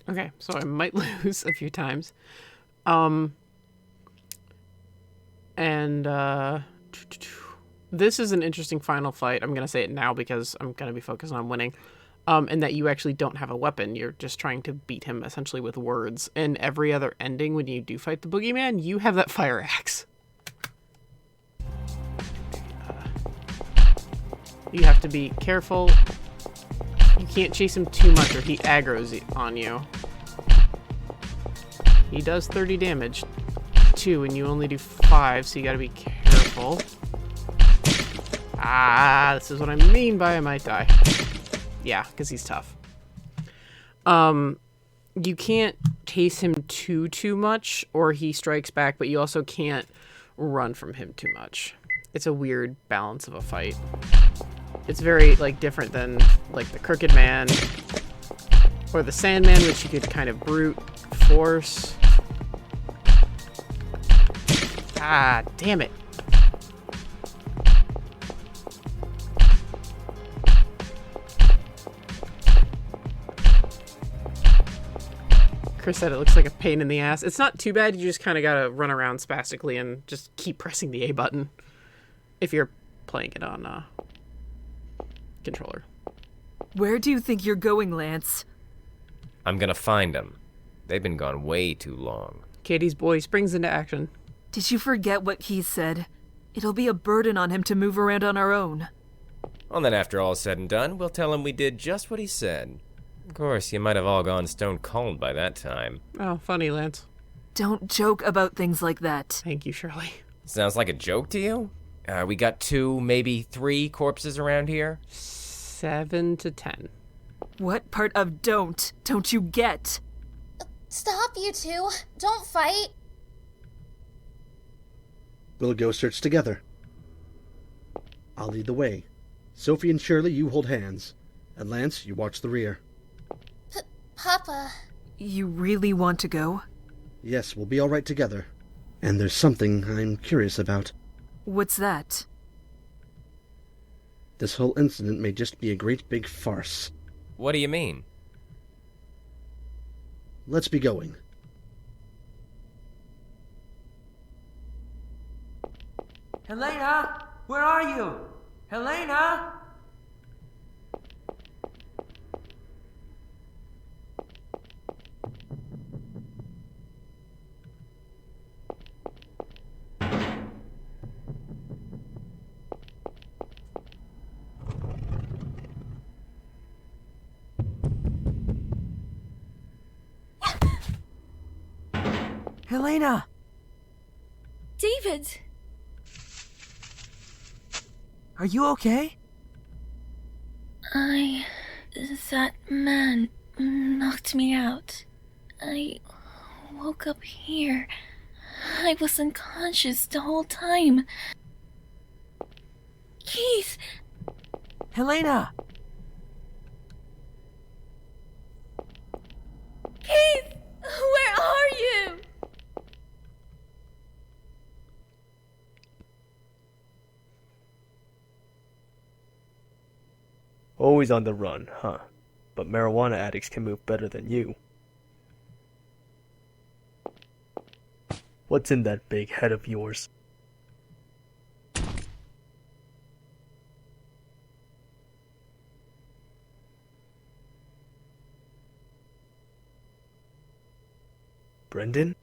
Okay, so I might lose a few times. This is an interesting final fight. I'm going to say it now because I'm going to be focused on winning. And that you actually don't have a weapon. You're just trying to beat him essentially with words. In every other ending, when you do fight the boogeyman, you have that fire axe. You have to be careful. You can't chase him too much or he aggroes on you. He does 30 damage too, and you only do 5, so you gotta be careful. This is what I mean by I might die. Yeah, because he's tough. You can't chase him too much, or he strikes back, but you also can't run from him too much. It's a weird balance of a fight. It's very, different than, the Crooked Man, or the Sandman, which you could kind of brute force. Damn it. Chris said it looks like a pain in the ass. It's not too bad. You just kind of gotta run around spastically and just keep pressing the A button if you're playing it on controller. Where do you think you're going, Lance? I'm gonna find them. They've been gone way too long. Katie's boy springs into action. Did you forget what Keith said? It'll be a burden on him to move around on our own. Well, then after all's said and done, we'll tell him we did just what he said. Of course, you might have all gone stone cold by that time. Oh, funny, Lance. Don't joke about things like that. Thank you, Shirley. Sounds like a joke to you? We got 2, maybe 3 corpses around here? 7 to 10. What part of don't you get? Stop, you two. Don't fight. We'll go search together. I'll lead the way. Sophie and Shirley, you hold hands. And Lance, you watch the rear. Papa. You really want to go? Yes, we'll be all right together. And there's something I'm curious about. What's that? This whole incident may just be a great big farce. What do you mean? Let's be going. Helena! Where are you? Helena! Helena! David! Are you okay? That man knocked me out. I woke up here. I was unconscious the whole time. Keith! Helena! Keith! Where are you? Always on the run, huh? But marijuana addicts can move better than you. What's in that big head of yours? Brendan?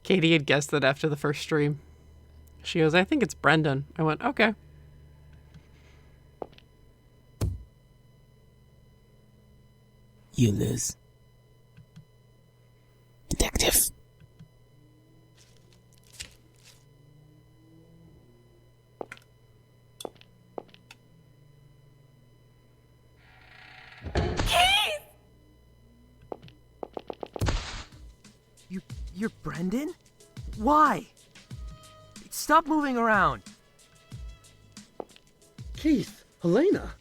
Katie had guessed that after the first stream. She goes, I think it's Brendan. I went, okay. You lose. Detective. You're Brendan? Why? Stop moving around. Keith, Helena.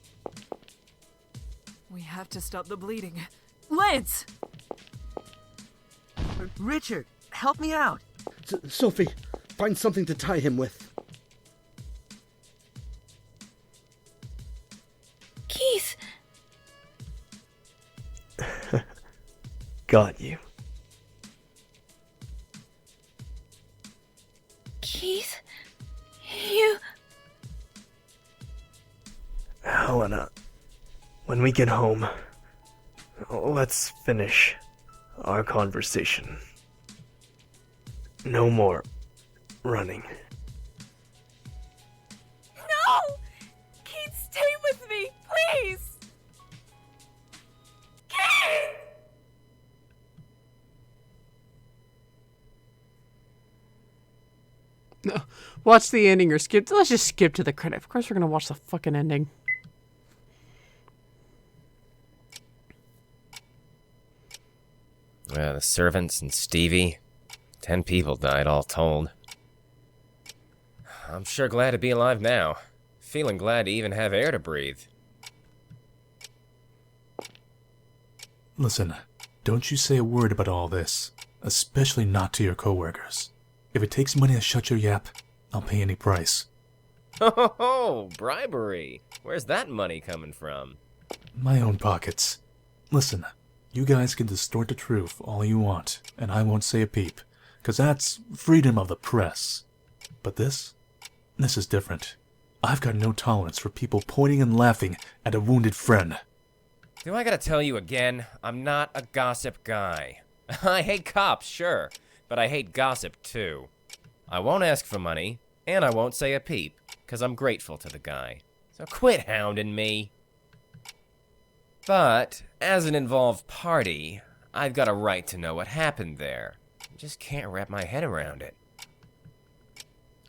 We have to stop the bleeding. Lance! Richard, help me out. Sophie, find something to tie him with. Keith! Got you. Keith? You... Helena, when we get home, let's finish our conversation. No more running. No! Keith, stay with me, please! Keith! No, watch the ending or skip. Let's just skip to the credit. Of course we're going to watch the fucking ending. The servants and Stevie. 10 people died all told. I'm sure glad to be alive now. Feeling glad to even have air to breathe. Listen, don't you say a word about all this. Especially not to your coworkers. If it takes money to shut your yap, I'll pay any price. Oh, bribery. Where's that money coming from? My own pockets. Listen, you guys can distort the truth all you want, and I won't say a peep, 'cause that's freedom of the press. But this is different. I've got no tolerance for people pointing and laughing at a wounded friend. Do I gotta tell you again? I'm not a gossip guy. I hate cops, sure, but I hate gossip too. I won't ask for money, and I won't say a peep, 'cause I'm grateful to the guy. So quit hounding me. But, as an involved party, I've got a right to know what happened there. I just can't wrap my head around it.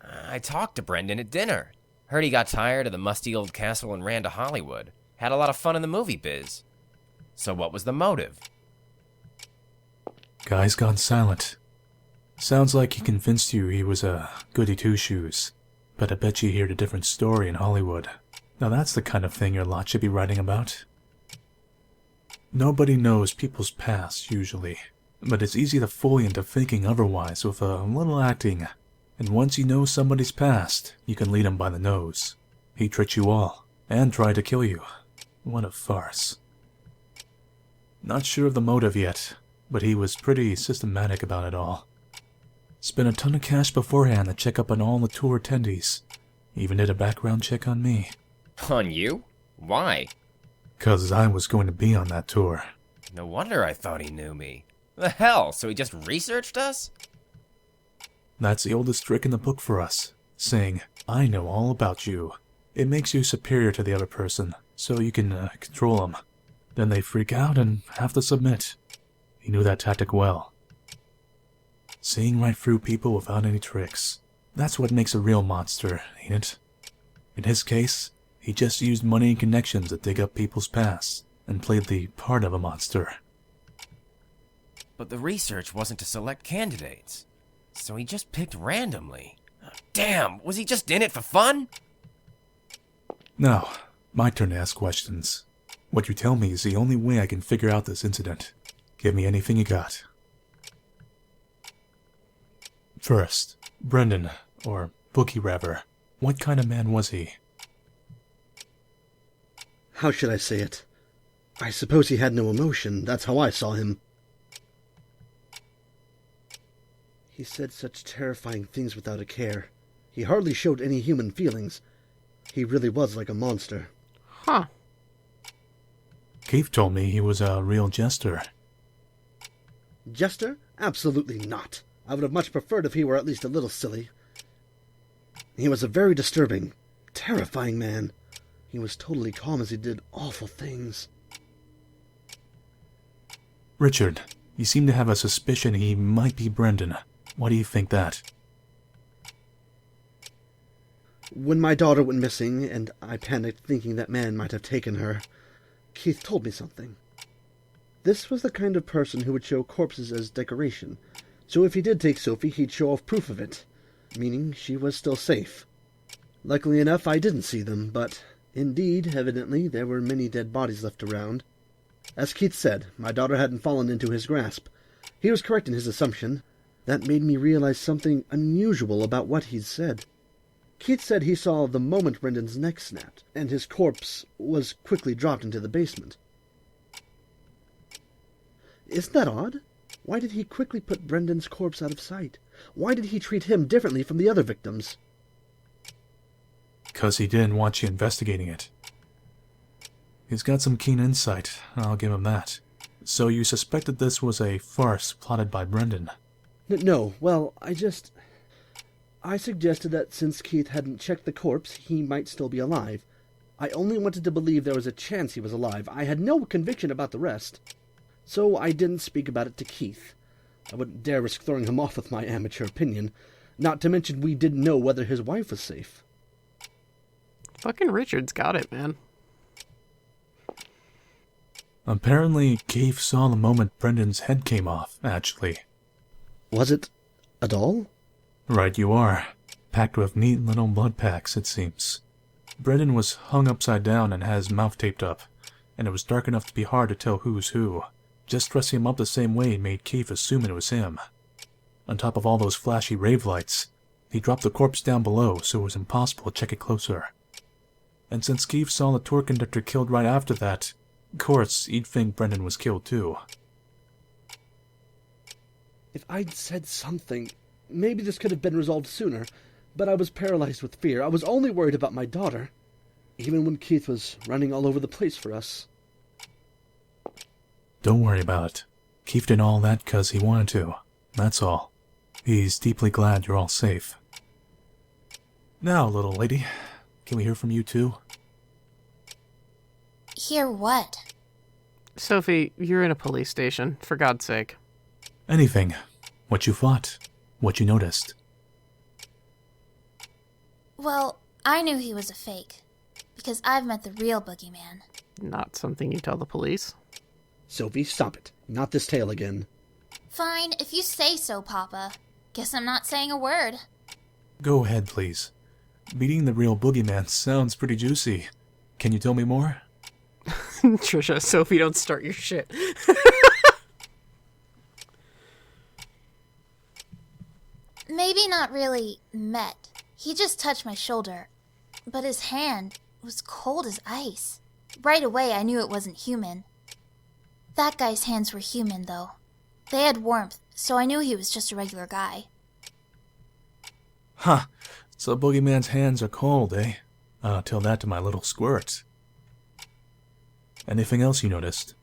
I talked to Brendan at dinner. Heard he got tired of the musty old castle and ran to Hollywood. Had a lot of fun in the movie biz. So what was the motive? Guy's gone silent. Sounds like he convinced you he was a goody two-shoes. But I bet you heard a different story in Hollywood. Now that's the kind of thing your lot should be writing about. Nobody knows people's past, usually. But it's easy to fool you into thinking otherwise with a little acting. And once you know somebody's past, you can lead them by the nose. He tricked you all, and tried to kill you. What a farce. Not sure of the motive yet, but he was pretty systematic about it all. Spent a ton of cash beforehand to check up on all the tour attendees. Even did a background check on me. On you? Why? 'Cause I was going to be on that tour. No wonder I thought he knew me. The hell, so he just researched us? That's the oldest trick in the book for us, saying, I know all about you. It makes you superior to the other person, so you can control them. Then they freak out and have to submit. He knew that tactic well. Seeing right through people without any tricks. That's what makes a real monster, ain't it? In his case, he just used money and connections to dig up people's pasts, and played the part of a monster. But the research wasn't to select candidates. So he just picked randomly. Damn, was he just in it for fun? Now, my turn to ask questions. What you tell me is the only way I can figure out this incident. Give me anything you got. First, Brendan, or Boogie rather. What kind of man was he? How should I say it? I suppose he had no emotion. That's how I saw him. He said such terrifying things without a care. He hardly showed any human feelings. He really was like a monster. Huh. Keith told me he was a real jester. Jester? Absolutely not. I would have much preferred if he were at least a little silly. He was a very disturbing, terrifying man. He was totally calm as he did awful things. Richard, you seem to have a suspicion he might be Brendan. Why do you think that? When my daughter went missing, and I panicked thinking that man might have taken her, Keith told me something. This was the kind of person who would show corpses as decoration, so if he did take Sophie, he'd show off proof of it, meaning she was still safe. Luckily enough, I didn't see them, but indeed, evidently, there were many dead bodies left around. As Keith said, my daughter hadn't fallen into his grasp. He was correct in his assumption. That made me realize something unusual about what he'd said. Keith said he saw the moment Brendan's neck snapped, and his corpse was quickly dropped into the basement. Isn't that odd? Why did he quickly put Brendan's corpse out of sight? Why did he treat him differently from the other victims? 'Cause he didn't want you investigating it. He's got some keen insight, I'll give him that. So you suspected this was a farce plotted by Brendan? No, well, I suggested that since Keith hadn't checked the corpse, he might still be alive. I only wanted to believe there was a chance he was alive. I had no conviction about the rest. So I didn't speak about it to Keith. I wouldn't dare risk throwing him off with my amateur opinion. Not to mention we didn't know whether his wife was safe. Fucking Richard's got it, man. Apparently, Keith saw the moment Brendan's head came off, actually. Was it a doll? Right you are. Packed with neat little blood packs, it seems. Brendan was hung upside down and had his mouth taped up, and it was dark enough to be hard to tell who's who. Just dressing him up the same way made Keith assume it was him. On top of all those flashy rave lights, he dropped the corpse down below so it was impossible to check it closer. And since Keith saw the tour conductor killed right after that, of course, he'd think Brendan was killed too. If I'd said something, maybe this could have been resolved sooner, but I was paralyzed with fear. I was only worried about my daughter, even when Keith was running all over the place for us. Don't worry about it. Keith did all that 'cause he wanted to. That's all. He's deeply glad you're all safe. Now, little lady, can we hear from you too? Hear what? Sophie, you're in a police station, for God's sake. Anything. What you thought. What you noticed. Well, I knew he was a fake, because I've met the real Boogie Man. Not something you tell the police. Sophie, stop it. Not this tale again. Fine, if you say so, Papa. Guess I'm not saying a word. Go ahead, please. Meeting the real boogeyman sounds pretty juicy. Can you tell me more? Trisha, Sophie, don't start your shit. Maybe not really met. He just touched my shoulder. But his hand was cold as ice. Right away, I knew it wasn't human. That guy's hands were human, though. They had warmth, so I knew he was just a regular guy. Huh. So boogeyman's hands are cold, eh? I'll tell that to my little squirt. Anything else you noticed?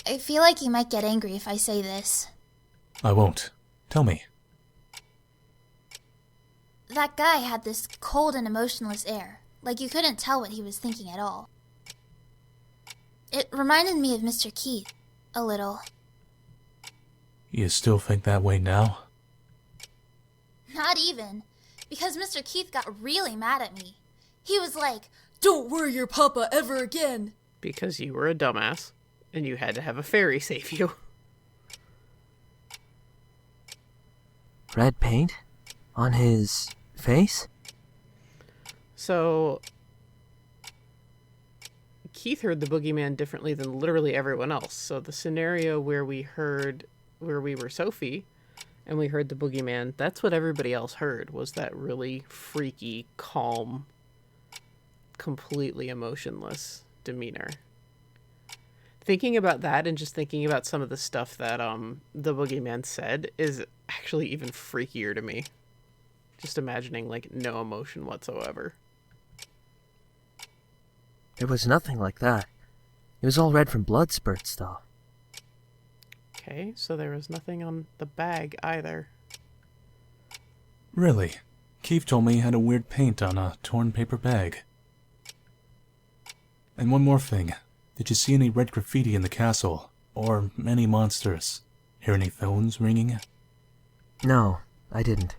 I feel like he might get angry if I say this. I won't. Tell me. That guy had this cold and emotionless air, like you couldn't tell what he was thinking at all. It reminded me of Mr. Keith, a little. You still think that way now? Not even, because Mr. Keith got really mad at me. He was like, "Don't worry your papa ever again." Because you were a dumbass, and you had to have a fairy save you. Red paint? On his face? So, Keith heard the boogeyman differently than literally everyone else. So the scenario where we were Sophie, and we heard the boogeyman, that's what everybody else heard, was that really freaky, calm, completely emotionless demeanor. Thinking about that and just thinking about some of the stuff that the boogeyman said is actually even freakier to me. Just imagining, like, no emotion whatsoever. There was nothing like that. It was all red from blood spurts, though. Okay, so there was nothing on the bag either. Really? Keith told me he had a weird paint on a torn paper bag. And one more thing. Did you see any red graffiti in the castle? Or any monsters? Hear any phones ringing? No, I didn't.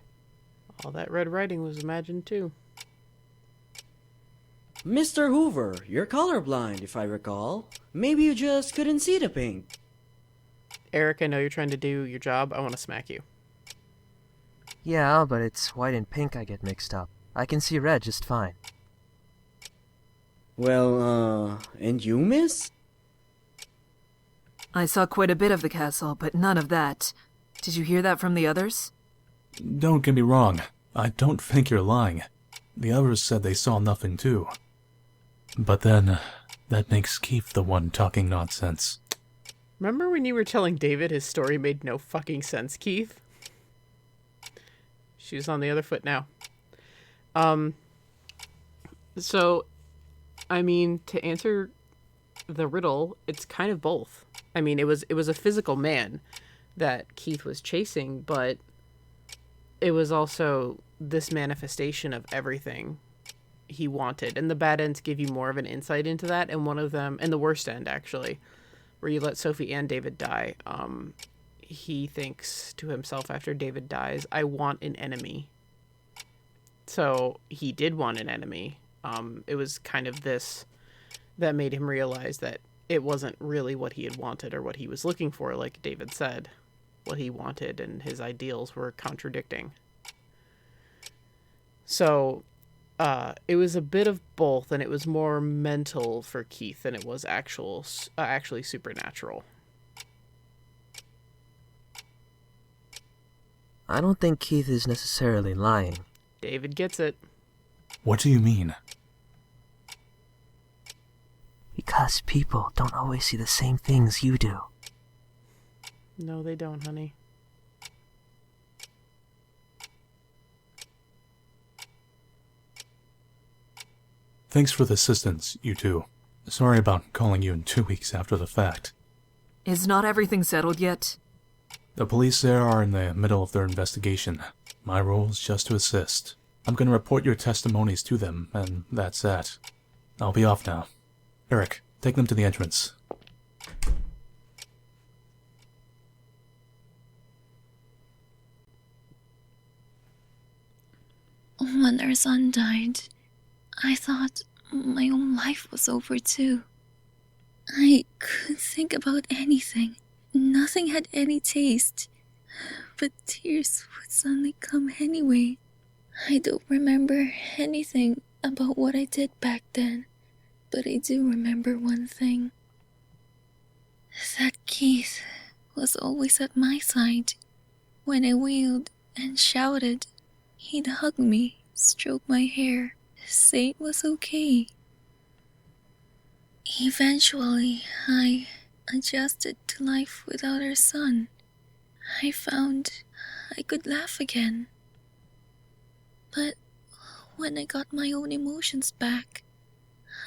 All that red writing was imagined too. Mr. Hoover, you're colorblind, if I recall. Maybe you just couldn't see the paint. Eric, I know you're trying to do your job. I want to smack you. Yeah, but it's white and pink I get mixed up. I can see red just fine. Well, and you, miss? I saw quite a bit of the castle, but none of that. Did you hear that from the others? Don't get me wrong. I don't think you're lying. The others said they saw nothing too. But then, that makes Keith the one talking nonsense. Remember when you were telling David his story made no fucking sense, Keith? She's on the other foot now. So, I mean, to answer the riddle, it's kind of both. I mean, it was a physical man that Keith was chasing, but it was also this manifestation of everything he wanted. And the bad ends give you more of an insight into that, and one of them, and the worst end actually, where you let Sophie and David die, he thinks to himself after David dies, I want an enemy. So he did want an enemy. It was kind of this that made him realize that it wasn't really what he had wanted or what he was looking for, like David said. What he wanted and his ideals were contradicting. So it was a bit of both, and it was more mental for Keith than it was actually supernatural. I don't think Keith is necessarily lying. David gets it. What do you mean? Because people don't always see the same things you do. No, they don't, honey. Thanks for the assistance, you two. Sorry about calling you in 2 weeks after the fact. Is not everything settled yet? The police there are in the middle of their investigation. My role is just to assist. I'm going to report your testimonies to them, and that's that. I'll be off now. Eric, take them to the entrance. When our son died, I thought my own life was over too. I couldn't think about anything. Nothing had any taste. But tears would suddenly come anyway. I don't remember anything about what I did back then, but I do remember one thing. That Keith was always at my side. When I wailed and shouted, he'd hug me, stroke my hair, say it was okay. Eventually, I adjusted to life without our son. I found I could laugh again. But when I got my own emotions back,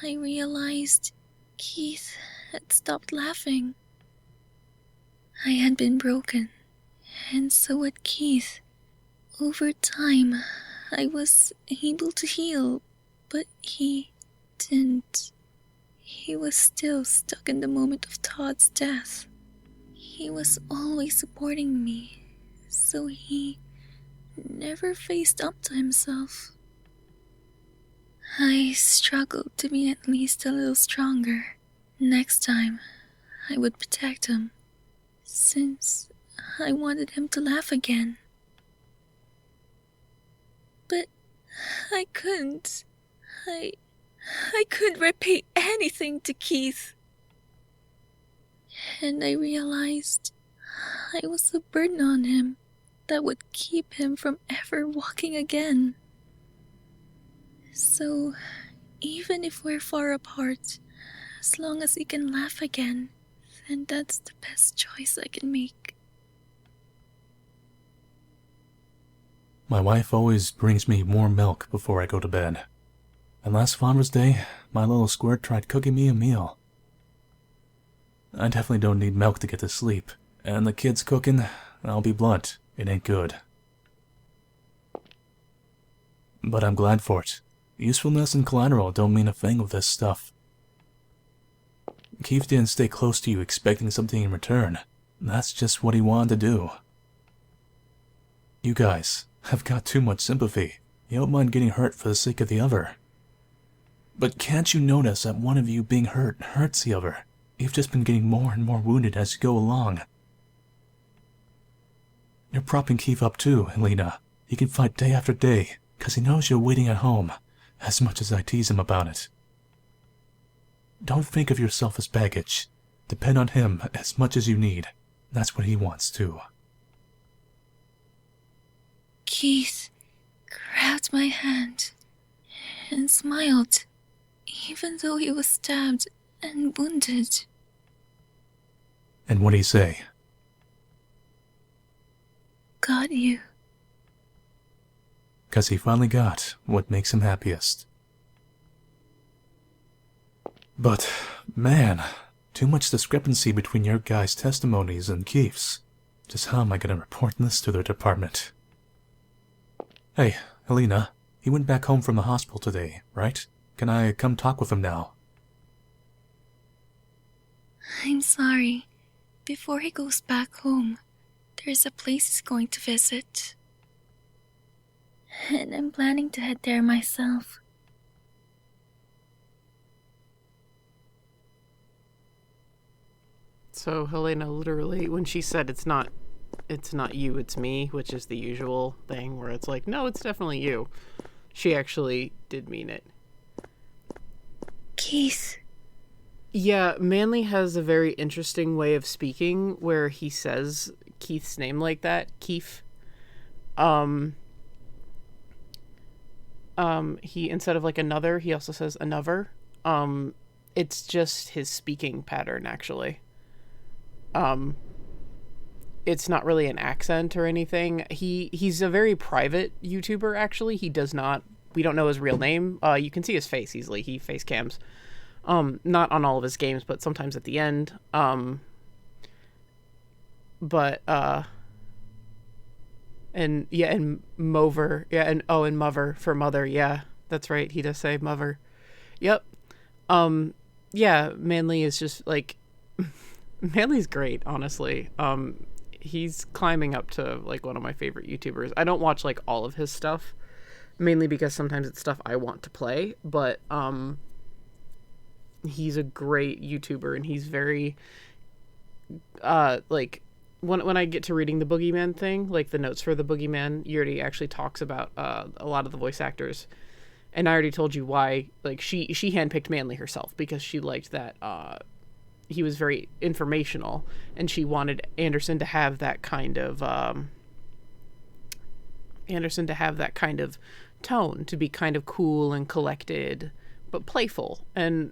I realized Keith had stopped laughing. I had been broken, and so had Keith. Over time, I was able to heal, but he didn't. He was still stuck in the moment of Todd's death. He was always supporting me, so he never faced up to himself. I struggled to be at least a little stronger. Next time, I would protect him, since I wanted him to laugh again. But I couldn't. I couldn't repay anything to Keith. And I realized I was a burden on him that would keep him from ever walking again. So, even if we're far apart, as long as he can laugh again, then that's the best choice I can make. My wife always brings me warm milk before I go to bed. And last Father's Day, my little squirt tried cooking me a meal. I definitely don't need milk to get to sleep. And the kids cooking, I'll be blunt, it ain't good. But I'm glad for it. Usefulness and collateral don't mean a thing with this stuff. Keith didn't stay close to you expecting something in return. That's just what he wanted to do. You guys have got too much sympathy. You don't mind getting hurt for the sake of the other. But can't you notice that one of you being hurt hurts the other? You've just been getting more and more wounded as you go along. You're propping Keith up too, Elena. He can fight day after day, because he knows you're waiting at home, as much as I tease him about it. Don't think of yourself as baggage. Depend on him as much as you need. That's what he wants, too. Keith grabbed my hand and smiled, even though he was stabbed and wounded. And what'd he say? Got you. 'Cause he finally got what makes him happiest. But, man, too much discrepancy between your guys' testimonies and Keith's. Just how am I gonna report this to their department? Hey, Helena, he went back home from the hospital today, right? Can I come talk with him now? I'm sorry. Before he goes back home, there's a place he's going to visit. And I'm planning to head there myself. So Helena literally, when she said it's not you, it's me, which is the usual thing where it's like, no, it's definitely you. She actually did mean it. Keith. Yeah, Manly has a very interesting way of speaking where he says Keith's name like that, Keith. He, instead of like another, he also says another. It's just his speaking pattern, actually. It's not really an accent or anything. He's a very private YouTuber, actually. We don't know his real name. You can see his face easily. He face cams. Not on all of his games, but sometimes at the end. And Mover. Yeah, and Mother for mother. Yeah, that's right. He does say mother. Yep. Yeah, Manly is just like Manly's great, honestly. He's climbing up to like one of my favorite YouTubers. I don't watch like all of his stuff, mainly because sometimes it's stuff I want to play, but he's a great YouTuber, and he's very like when I get to reading the Boogie Man thing, like the notes for the Boogie Man, Yuri actually talks about a lot of the voice actors. And I already told you why. Like she handpicked Manly herself because she liked that he was very informational, and she wanted Anderson to have that kind of tone, to be kind of cool and collected but playful, and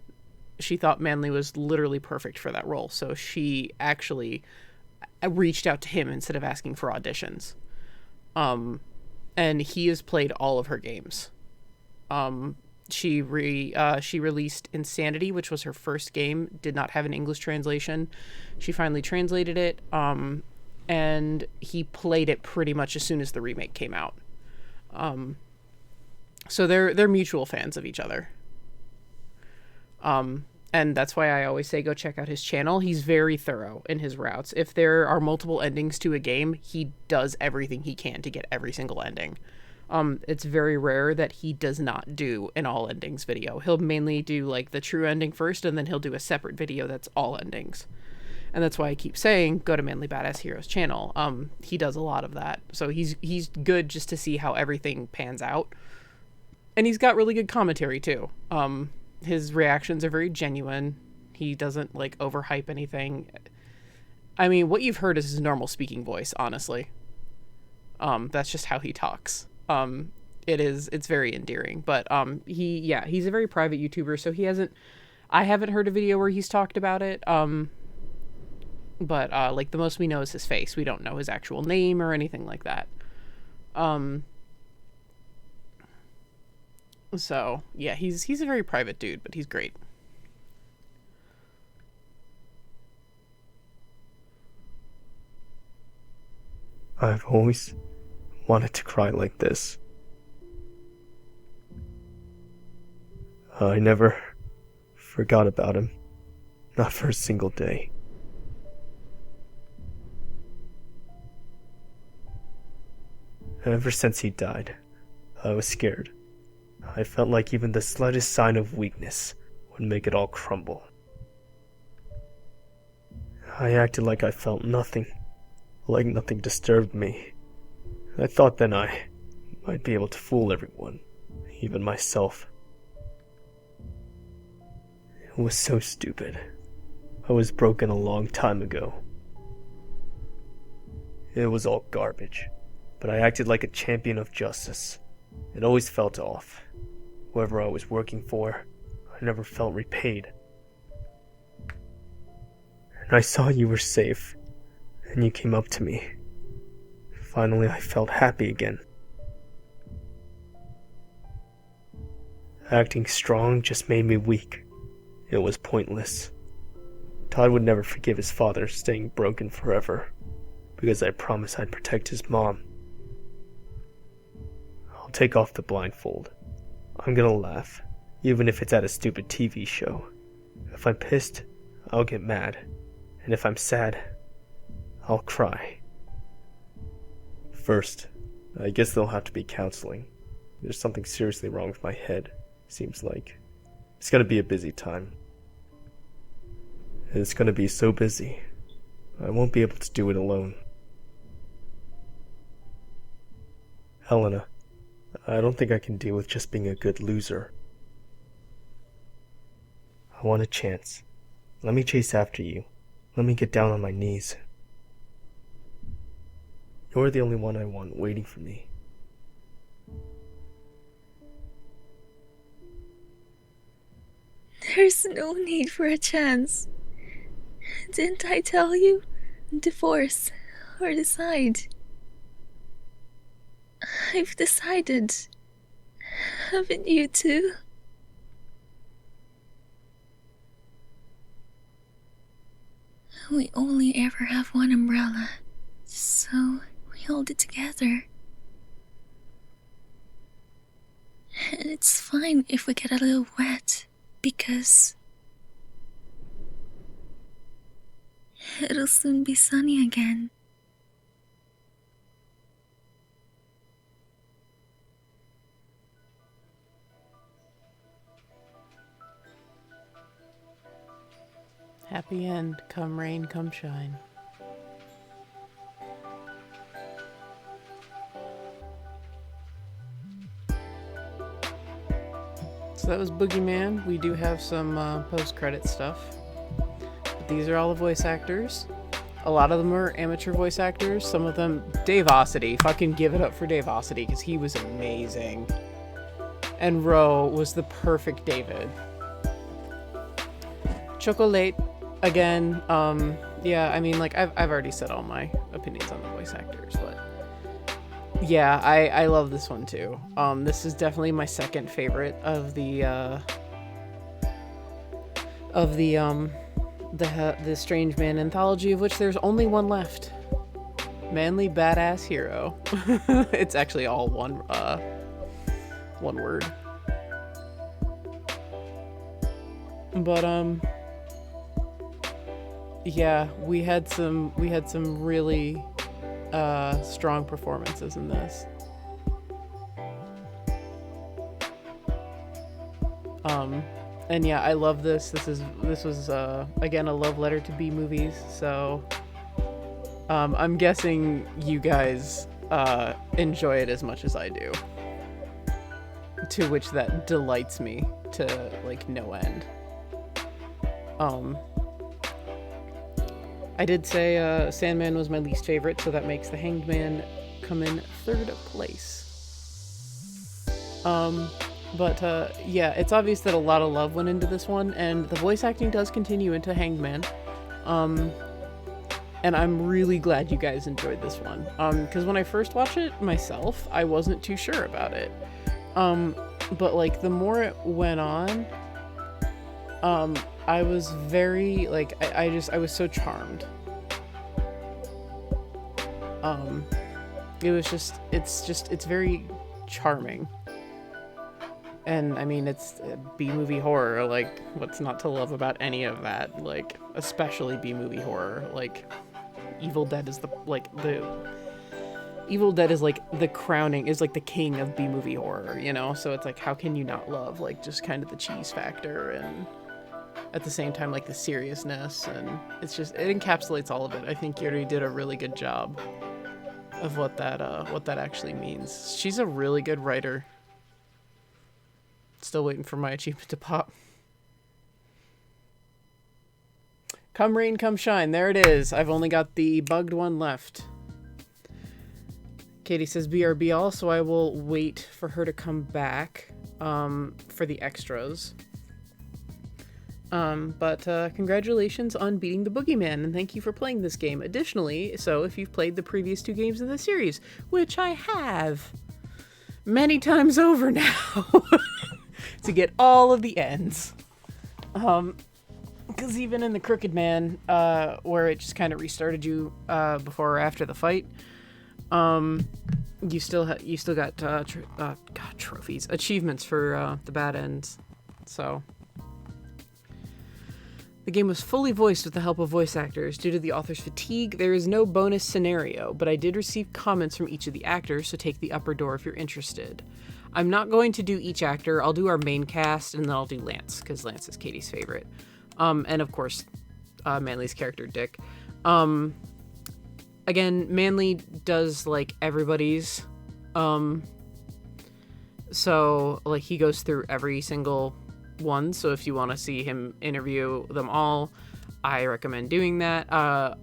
she thought Manly was literally perfect for that role. So she actually reached out to him instead of asking for auditions. And he has played all of her games. She released Insanity, which was her first game, did not have an English translation. She finally translated it, and he played it pretty much as soon as the remake came out. So they're mutual fans of each other. And that's why I always say go check out his channel. He's very thorough in his routes. If there are multiple endings to a game, he does everything he can to get every single ending. It's very rare that he does not do an all endings video. He'll mainly do like the true ending first, and then he'll do a separate video that's all endings. And that's why I keep saying go to Manly Badass Heroes channel. He does a lot of that. So he's good just to see how everything pans out. And he's got really good commentary too. His reactions are very genuine. He doesn't like overhype anything. I mean, what you've heard is his normal speaking voice, honestly. That's just how he talks. It's very endearing, but he's a very private YouTuber, so I haven't heard a video where he's talked about it. But like the most we know is his face. We don't know his actual name or anything like that. So yeah, he's a very private dude, but he's great. I've always wanted to cry like this. I never forgot about him. Not for a single day. Ever since he died, I was scared. I felt like even the slightest sign of weakness would make it all crumble. I acted like I felt nothing, like nothing disturbed me. I thought then I might be able to fool everyone, even myself. It was so stupid. I was broken a long time ago. It was all garbage, but I acted like a champion of justice. It always felt off. Whoever I was working for, I never felt repaid. And I saw you were safe, and you came up to me. Finally, I felt happy again. Acting strong just made me weak. It was pointless. Todd would never forgive his father staying broken forever, because I promised I'd protect his mom. I'll take off the blindfold. I'm gonna laugh, even if it's at a stupid TV show. If I'm pissed, I'll get mad. And if I'm sad, I'll cry. First, I guess there'll have to be counseling. There's something seriously wrong with my head, seems like. It's gonna be a busy time. And it's gonna be so busy, I won't be able to do it alone. Helena, I don't think I can deal with just being a good loser. I want a chance. Let me chase after you. Let me get down on my knees. You're the only one I want waiting for me. There's no need for a chance. Didn't I tell you? Divorce or decide. I've decided. Haven't you too? We only ever have one umbrella, so we hold it together. And it's fine if we get a little wet, because it'll soon be sunny again. Happy end, come rain, come shine. So that was Boogie Man. We do have some post-credit stuff. But these are all the voice actors. A lot of them are amateur voice actors. Some of them... Davosity. Fucking give it up for Davosity, because he was amazing. And Ro was the perfect David. Chocolate, again, yeah, I mean, like, I've already said all my opinions on the voice actors, but yeah, I love this one too. This is definitely my second favorite of the Strange Man anthology, of which there's only one left. Manly Badass Hero. It's actually all one word. But yeah, we had some really strong performances in this. And yeah, I love this. This was again a love letter to B movies. So I'm guessing you guys enjoy it as much as I do. To which that delights me to like no end. I did say Sandman was my least favorite, so that makes The Hanged Man come in third place. But yeah, it's obvious that a lot of love went into this one, and the voice acting does continue into Hanged Man. And I'm really glad you guys enjoyed this one. Because when I first watched it myself, I wasn't too sure about it. But like the more it went on, I was very, like, I was so charmed. It's very charming. And, I mean, it's B-movie horror, like, what's not to love about any of that? Like, especially B-movie horror. Like, Evil Dead is the crowning, is like the king of B-movie horror, you know? So it's like, how can you not love, like, just kind of the cheese factor and at the same time, like, the seriousness, and it's just, it encapsulates all of it. I think Yuri did a really good job of what that actually means. She's a really good writer. Still waiting for my achievement to pop. Come rain, come shine. There it is. I've only got the bugged one left. Katie says BRB all, so I will wait for her to come back for the extras. But congratulations on beating the Boogie Man, and thank you for playing this game. Additionally, so if you've played the previous 2 games in the series, which I have many times over now, to get all of the ends. Because even in the Crooked Man, where it just kind of restarted you before or after the fight, you still got trophies, achievements for the bad ends. So the game was fully voiced with the help of voice actors. Due to the author's fatigue, there is no bonus scenario, but I did receive comments from each of the actors, so take the upper door if you're interested. I'm not going to do each actor. I'll do our main cast, and then I'll do Lance, because Lance is Katie's favorite. And of course, Manly's character, Dick. Again, Manly does, like, everybody's. So, like, he goes through every single one. So if you want to see him interview them all, I recommend doing that.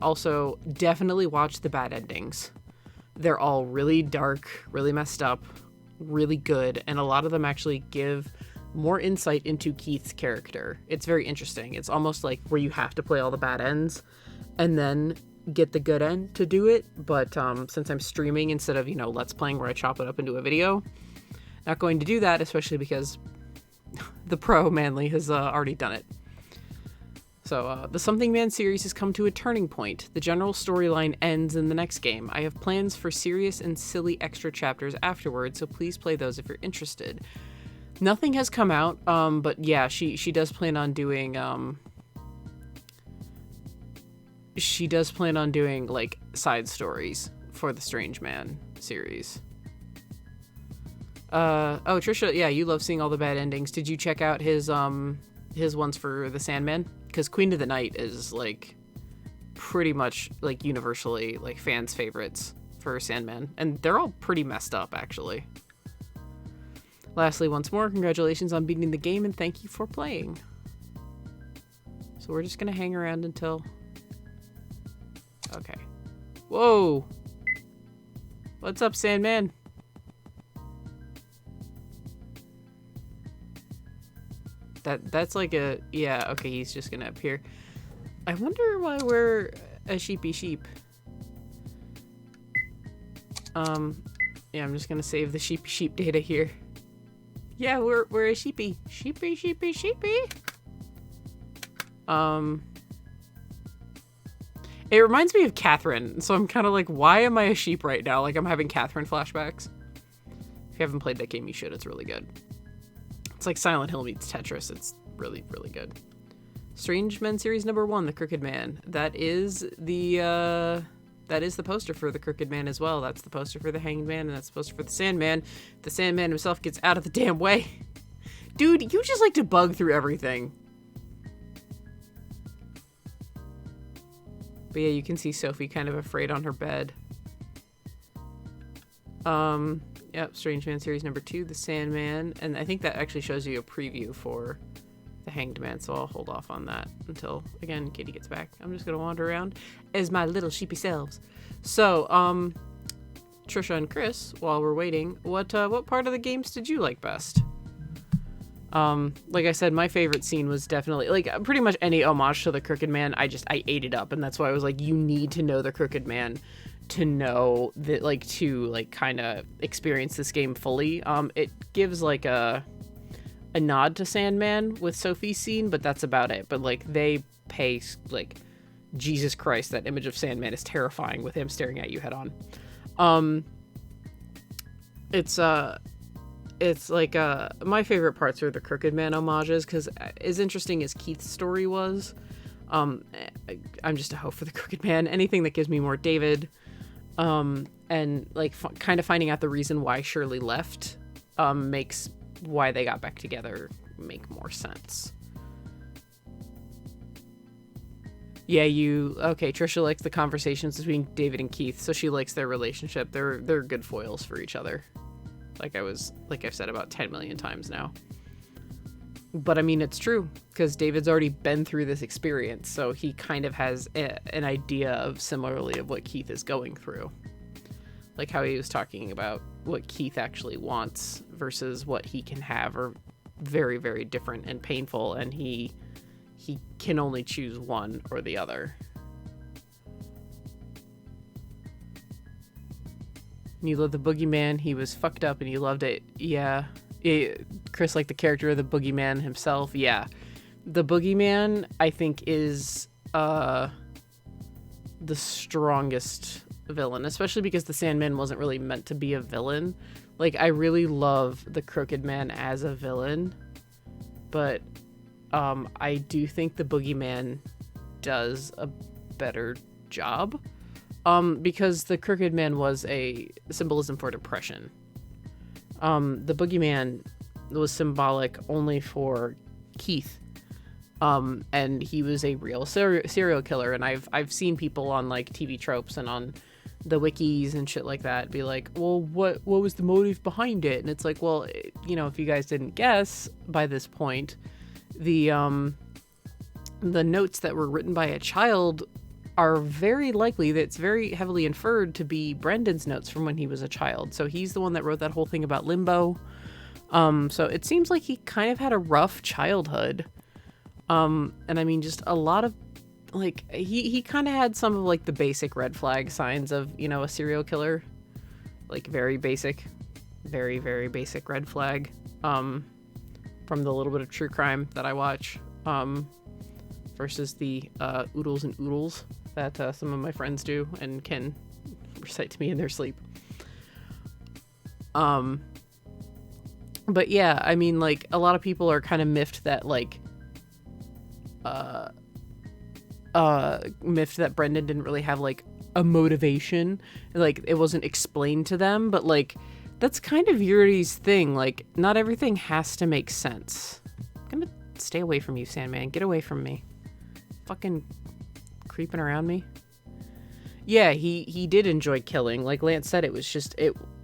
Also, definitely watch the bad endings. They're all really dark, really messed up, really good. And a lot of them actually give more insight into Keith's character. It's very interesting. It's almost like where you have to play all the bad ends and then get the good end to do it. But since I'm streaming instead of, Let's Playing where I chop it up into a video, not going to do that, especially because the pro Manly has already done it. So the Something Man series has come to a turning point. The general storyline ends in the next game. I have plans for serious and silly extra chapters afterwards, so please play those if you're interested. Nothing has come out, but yeah, she does plan on doing, like, side stories for the Strange Man series. Trisha, yeah, you love seeing all the bad endings. Did you check out his ones for the Sandman? Because Queen of the Night is, like, pretty much, like, universally, like, fans' favorites for Sandman. And they're all pretty messed up, actually. Lastly, once more, congratulations on beating the game, and thank you for playing. So we're just gonna hang around until... Okay. Whoa! What's up, Sandman? That's like a... Yeah, okay, he's just gonna appear. I wonder why we're a sheepy sheep. Yeah, I'm just gonna save the sheepy sheep data here. Yeah, we're a sheepy. Sheepy, sheepy, sheepy. It reminds me of Catherine, so I'm kind of like, why am I a sheep right now? Like, I'm having Catherine flashbacks. If you haven't played that game, you should. It's really good. It's like Silent Hill meets Tetris. It's really, really good. Strange Men series number 1, The Crooked Man. That is the poster for The Crooked Man as well. That's the poster for The Hanged Man, and that's the poster for The Sandman. The Sandman himself gets out of the damn way. Dude, you just like to bug through everything. But yeah, you can see Sophie kind of afraid on her bed. Yep, Strange Man series number 2, The Sandman. And I think that actually shows you a preview for The Hanged Man, so I'll hold off on that until, again, Katie gets back. I'm just going to wander around as my little sheepy selves. So, Trisha and Chris, while we're waiting, what part of the games did you like best? Like I said, my favorite scene was definitely, like, pretty much any homage to the Crooked Man, I ate it up, and that's why I was like, you need to know the Crooked Man to know that, like, to, like, kind of experience this game fully. It gives, like, a nod to Sandman with Sophie's scene, but that's about it. But, like, they pay, like, Jesus Christ, that image of Sandman is terrifying with him staring at you head on. It's like, my favorite parts are the Crooked Man homages, because as interesting as Keith's story was, I'm just a hoe for the Crooked Man. Anything that gives me more David, and, like, kind of finding out the reason why Shirley left, makes why they got back together make more sense. Yeah, okay, Trisha likes the conversations between David and Keith, so she likes their relationship. They're good foils for each other. Like I've said about 10 million times now. But I mean, it's true, because David's already been through this experience, so he kind of has an idea of similarly of what Keith is going through. Like how he was talking about what Keith actually wants versus what he can have are very, very different and painful, and he can only choose one or the other. You love the boogeyman, he was fucked up and you loved it. Yeah. Chris liked the character of the boogeyman himself. Yeah. The boogeyman, I think, is the strongest villain, especially because the Sandman wasn't really meant to be a villain. Like, I really love the Crooked Man as a villain, but I do think the boogeyman does a better job. Because the Crooked Man was a symbolism for depression. The boogeyman was symbolic only for Keith. And he was a real serial killer. And I've seen people on like TV tropes and on the wikis and shit like that be like, well, what was the motive behind it? And it's like, well, you know, if you guys didn't guess by this point, the notes that were written by a child are very likely that it's very heavily inferred to be Brendan's notes from when he was a child. So he's the one that wrote that whole thing about limbo. So it seems like he kind of had a rough childhood. And I mean, just a lot of, like, he kind of had some of, like, the basic red flag signs of, you know, a serial killer. Like, very basic, very, very basic red flag. From the little bit of true crime that I watch. Versus the oodles and oodles that some of my friends do and can recite to me in their sleep. But yeah, I mean, like, a lot of people are kind of miffed that, like, miffed that Brendan didn't really have, like, a motivation. Like, it wasn't explained to them, but, like, that's kind of Yuri's thing. Like, not everything has to make sense. I'm gonna stay away from you, Sandman. Get away from me. Fucking creeping around me. Yeah, he did enjoy killing. Like Lance said, it was just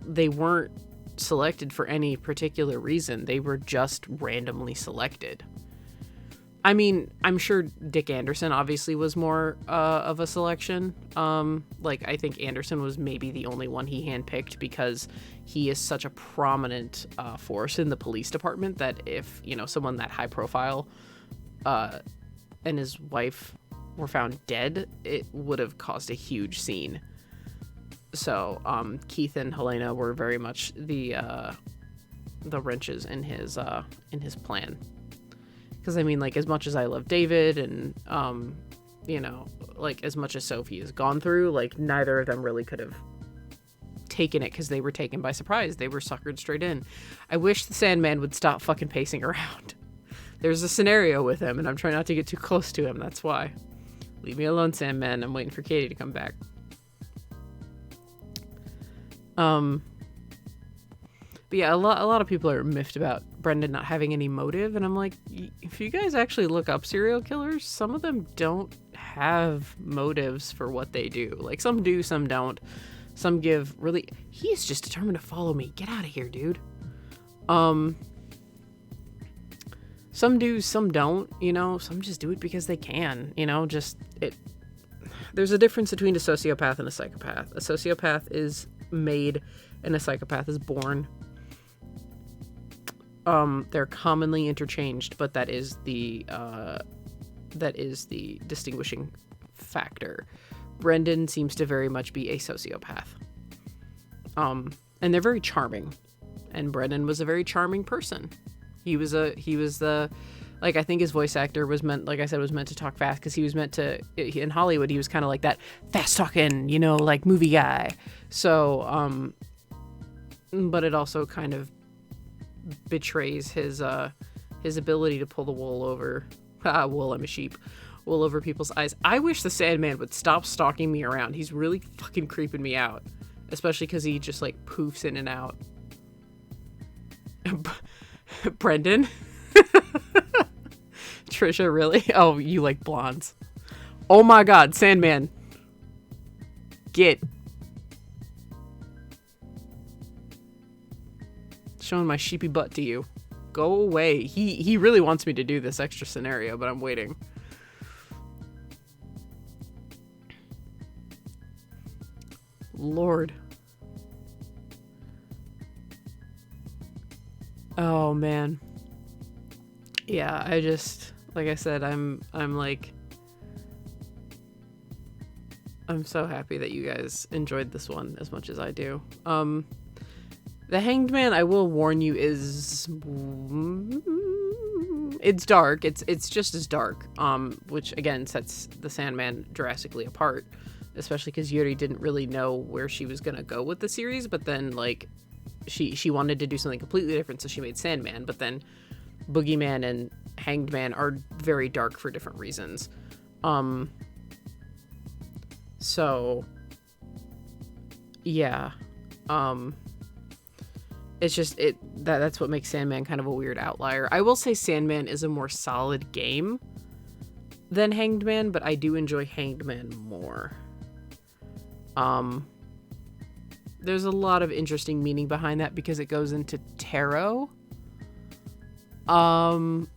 they weren't selected for any particular reason. They were just randomly selected. I mean, I'm sure Dick Anderson obviously was more of a selection. Like, I think Anderson was maybe the only one he handpicked because he is such a prominent force in the police department that if, you know, someone that high profile and his wife were found dead, it would have caused a huge scene. So Keith and Helena were very much the wrenches in his plan. Because I mean, like, as much as I love David and you know, like, as much as Sophie has gone through, like, neither of them really could have taken it because they were taken by surprise. They were suckered straight in. I wish the Sandman would stop fucking pacing around. There's a scenario with him, and I'm trying not to get too close to him. That's why. Leave me alone, Sandman. I'm waiting for Katie to come back. But yeah, a lot of people are miffed about Brendan not having any motive, and I'm like, if you guys actually look up serial killers, some of them don't have motives for what they do. Like, some do, some don't. Some give really... He's just determined to follow me. Get out of here, dude. Some do, some don't, you know, some just do it because they can, you know, just it. There's a difference between a sociopath and a psychopath. A sociopath is made and a psychopath is born. They're commonly interchanged, but that is the distinguishing factor. Brendan seems to very much be a sociopath. And they're very charming. And Brendan was a very charming person. He was the, like, I think his voice actor was meant, like I said, was meant to talk fast because he was meant to, in Hollywood, he was kind of like that fast talking, you know, like movie guy. So, but it also kind of betrays his ability to pull the wool over, wool, I'm a sheep, wool over people's eyes. I wish the Sandman would stop stalking me around. He's really fucking creeping me out, especially because he just, like, poofs in and out. Brendan? Trisha, really? Oh, you like blondes. Oh my god, Sandman. Get. Showing my sheepy butt to you. Go away. He really wants me to do this extra scenario, but I'm waiting. Lord. Oh man. Yeah, I just, like I said, I'm so happy that you guys enjoyed this one as much as I do. The Hanged Man, I will warn you, is it's dark. It's just as dark, which again sets the Sandman drastically apart, especially because Yuri didn't really know where she was gonna go with the series, but then like she wanted to do something completely different, so she made Sandman. But then Boogie Man and Hanged Man are very dark for different reasons. So yeah, it's just that's what makes Sandman kind of a weird outlier. I will say Sandman is a more solid game than Hanged Man, but I do enjoy Hanged Man more. There's a lot of interesting meaning behind that because it goes into tarot. And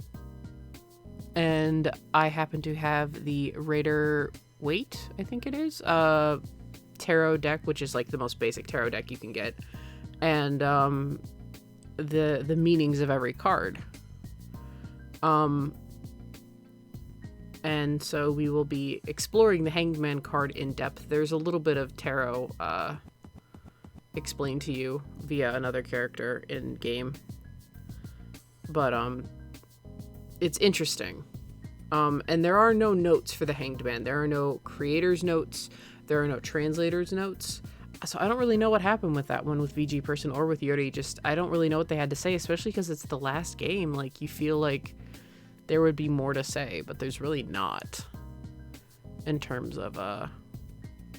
I happen to have the Raider Waite, I think it is, tarot deck, which is like the most basic tarot deck you can get, and the meanings of every card. And so we will be exploring the Hanged Man card in depth. There's a little bit of tarot explained to you via another character in game, but it's interesting. And there are no notes for the Hanged Man. There are no creator's notes. There are no translator's notes. So I don't really know what happened with that one with VG Person or with Yuri. Just, I don't really know what they had to say, especially because it's the last game. Like, you feel like there would be more to say, but there's really not in terms of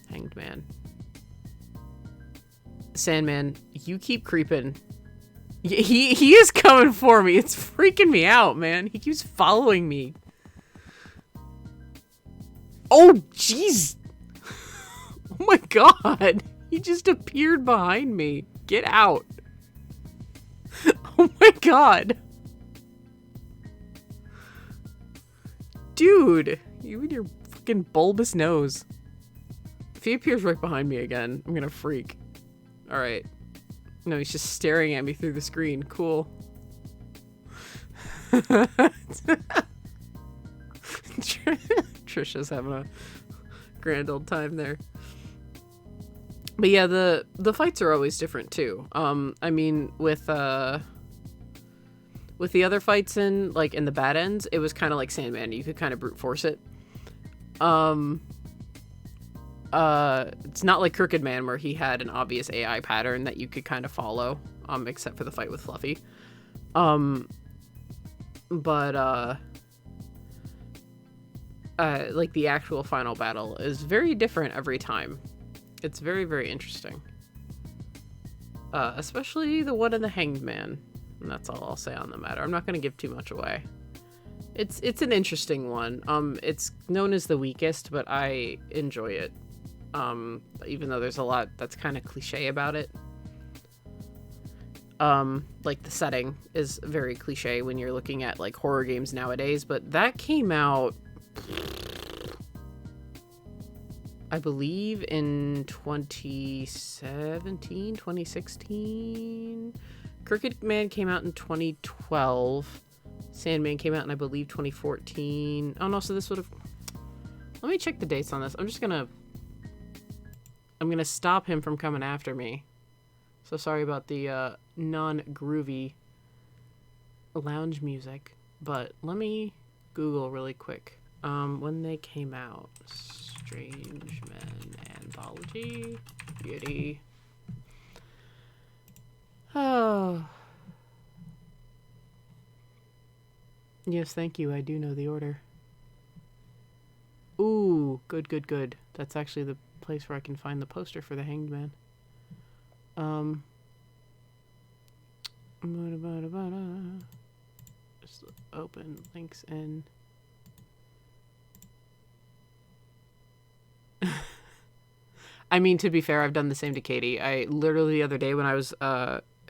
Hanged Man. Sandman, you keep creeping. He is coming for me. It's freaking me out, man. He keeps following me. Oh, jeez. Oh my god. He just appeared behind me. Get out. Oh my god. Dude, you and your fucking bulbous nose. If he appears right behind me again, I'm gonna freak. Alright. No, he's just staring at me through the screen. Cool. Trisha's having a grand old time there. But yeah, the fights are always different too. I mean, with the other fights in the bad ends, it was kind of like Sandman. You could kind of brute force it. It's not like Crooked Man where he had an obvious AI pattern that you could kind of follow, except for the fight with Fluffy. Like the actual final battle is very different every time. It's very, very interesting. Especially the one in the Hanged Man. And that's all I'll say on the matter. I'm not going to give too much away. It's an interesting one. It's known as the weakest, but I enjoy it. Even though there's a lot that's kind of cliche about it. Like the setting is very cliche when you're looking at like horror games nowadays, but that came out, I believe, in 2017, 2016. Crooked Man came out in 2012. Sandman came out in, I believe, 2014. Oh no, so this would have... Let me check the dates on this. I'm gonna stop him from coming after me. So sorry about the non-groovy lounge music. But let me Google really quick. When they came out. Strange Men Anthology. Beauty. Oh. Yes, thank you. I do know the order. Ooh, good, good, good. That's actually the place where I can find the poster for the Hanged Man. Just open links in. I mean, to be fair, I've done the same to Katie. I literally the other day when I was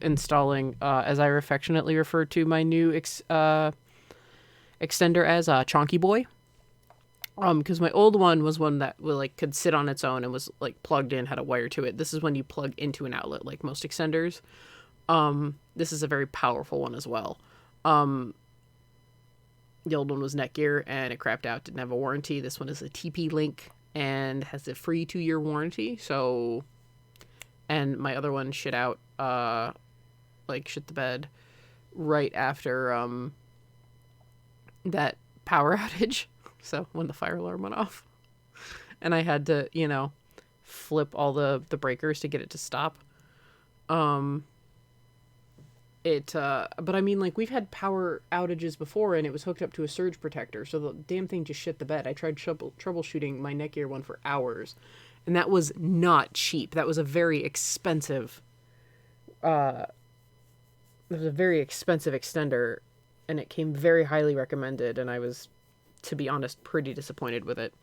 installing, as I affectionately refer to my new extender as, Chonky Boy. Because my old one was one that could sit on its own and was like plugged in, had a wire to it. This is when you plug into an outlet, like most extenders. This is a very powerful one as well. The old one was Netgear and it crapped out, didn't have a warranty. This one is a TP-Link and has a free 2-year warranty. So, and my other one shit out, shit the bed right after that power outage. So when the fire alarm went off and I had to, flip all the breakers to get it to stop. But I mean, like, we've had power outages before and it was hooked up to a surge protector. So the damn thing just shit the bed. I tried troubleshooting my Netgear one for hours and that was not cheap. That was a very expensive, extender and it came very highly recommended. And I was, to be honest, pretty disappointed with it.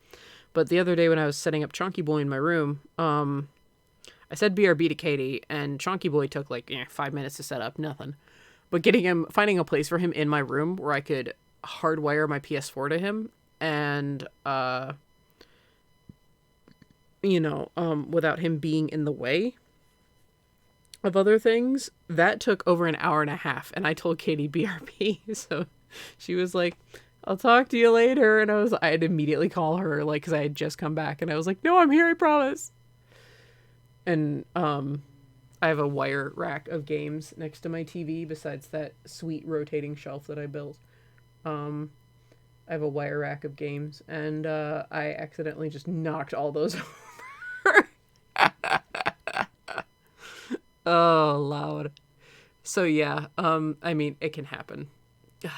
But the other day when I was setting up Chonky Boy in my room, I said BRB to Katie, and Chonky Boy took 5 minutes to set up, nothing. But finding a place for him in my room where I could hardwire my PS4 to him, and, without him being in the way of other things, that took over an hour and a half, and I told Katie BRB, so she was like, I'll talk to you later. And I had to immediately call her, because I had just come back. And I was like, no, I'm here, I promise. And I have a wire rack of games next to my TV besides that sweet rotating shelf that I built. I have a wire rack of games. And I accidentally just knocked all those over. Oh, loud. So, yeah. I mean, it can happen.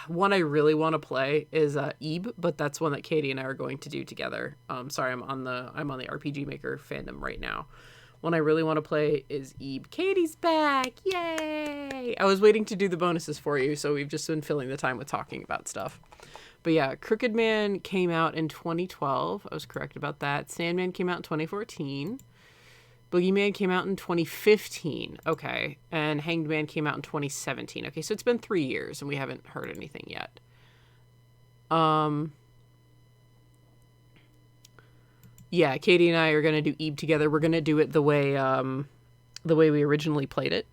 One I really want to play is Ebe, but that's one that Katie and I are going to do together. Sorry, I'm on the RPG Maker fandom right now. One I really want to play is Ebe. Katie's back! Yay! I was waiting to do the bonuses for you, so we've just been filling the time with talking about stuff. But yeah, Crooked Man came out in 2012. I was correct about that. Sandman came out in 2014. Boogie Man came out in 2015. Okay. And Hanged Man came out in 2017. Okay, so it's been 3 years and we haven't heard anything yet. Yeah, Katie and I are going to do Ebe together. We're going to do it the way we originally played it.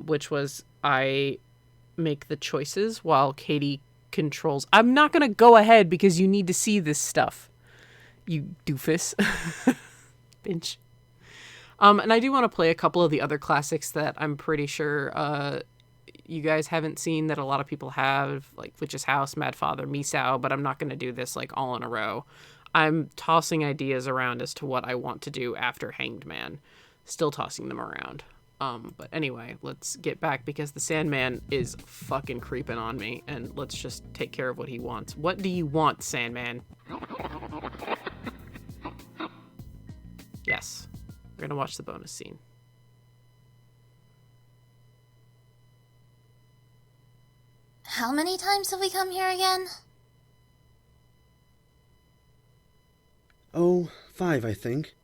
Which was I make the choices while Katie controls. I'm not going to go ahead because you need to see this stuff. You doofus. Bitch. And I do want to play a couple of the other classics that I'm pretty sure you guys haven't seen that a lot of people have, like Witch's House, Mad Father, Misao, but I'm not going to do this all in a row. I'm tossing ideas around as to what I want to do after Hanged Man. Still tossing them around. But anyway, let's get back because the Sandman is fucking creeping on me, and let's just take care of what he wants. What do you want, Sandman? Yes. We're going to watch the bonus scene. How many times have we come here again? Oh, 5, I think.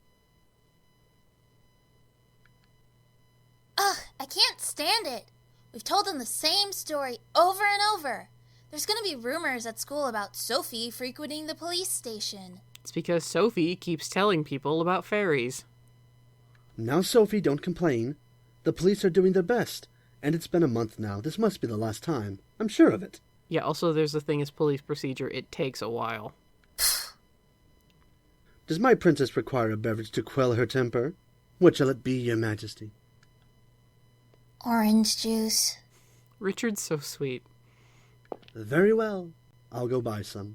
Ugh, I can't stand it. We've told them the same story over and over. There's gonna be rumors at school about Sophie frequenting the police station. It's because Sophie keeps telling people about fairies. Now, Sophie, don't complain. The police are doing their best, and it's been a month now. This must be the last time. I'm sure of it. Yeah, also there's the thing as police procedure. It takes a while. Does my princess require a beverage to quell her temper? What shall it be, your majesty? Orange juice. Richard's so sweet. Very well. I'll go buy some.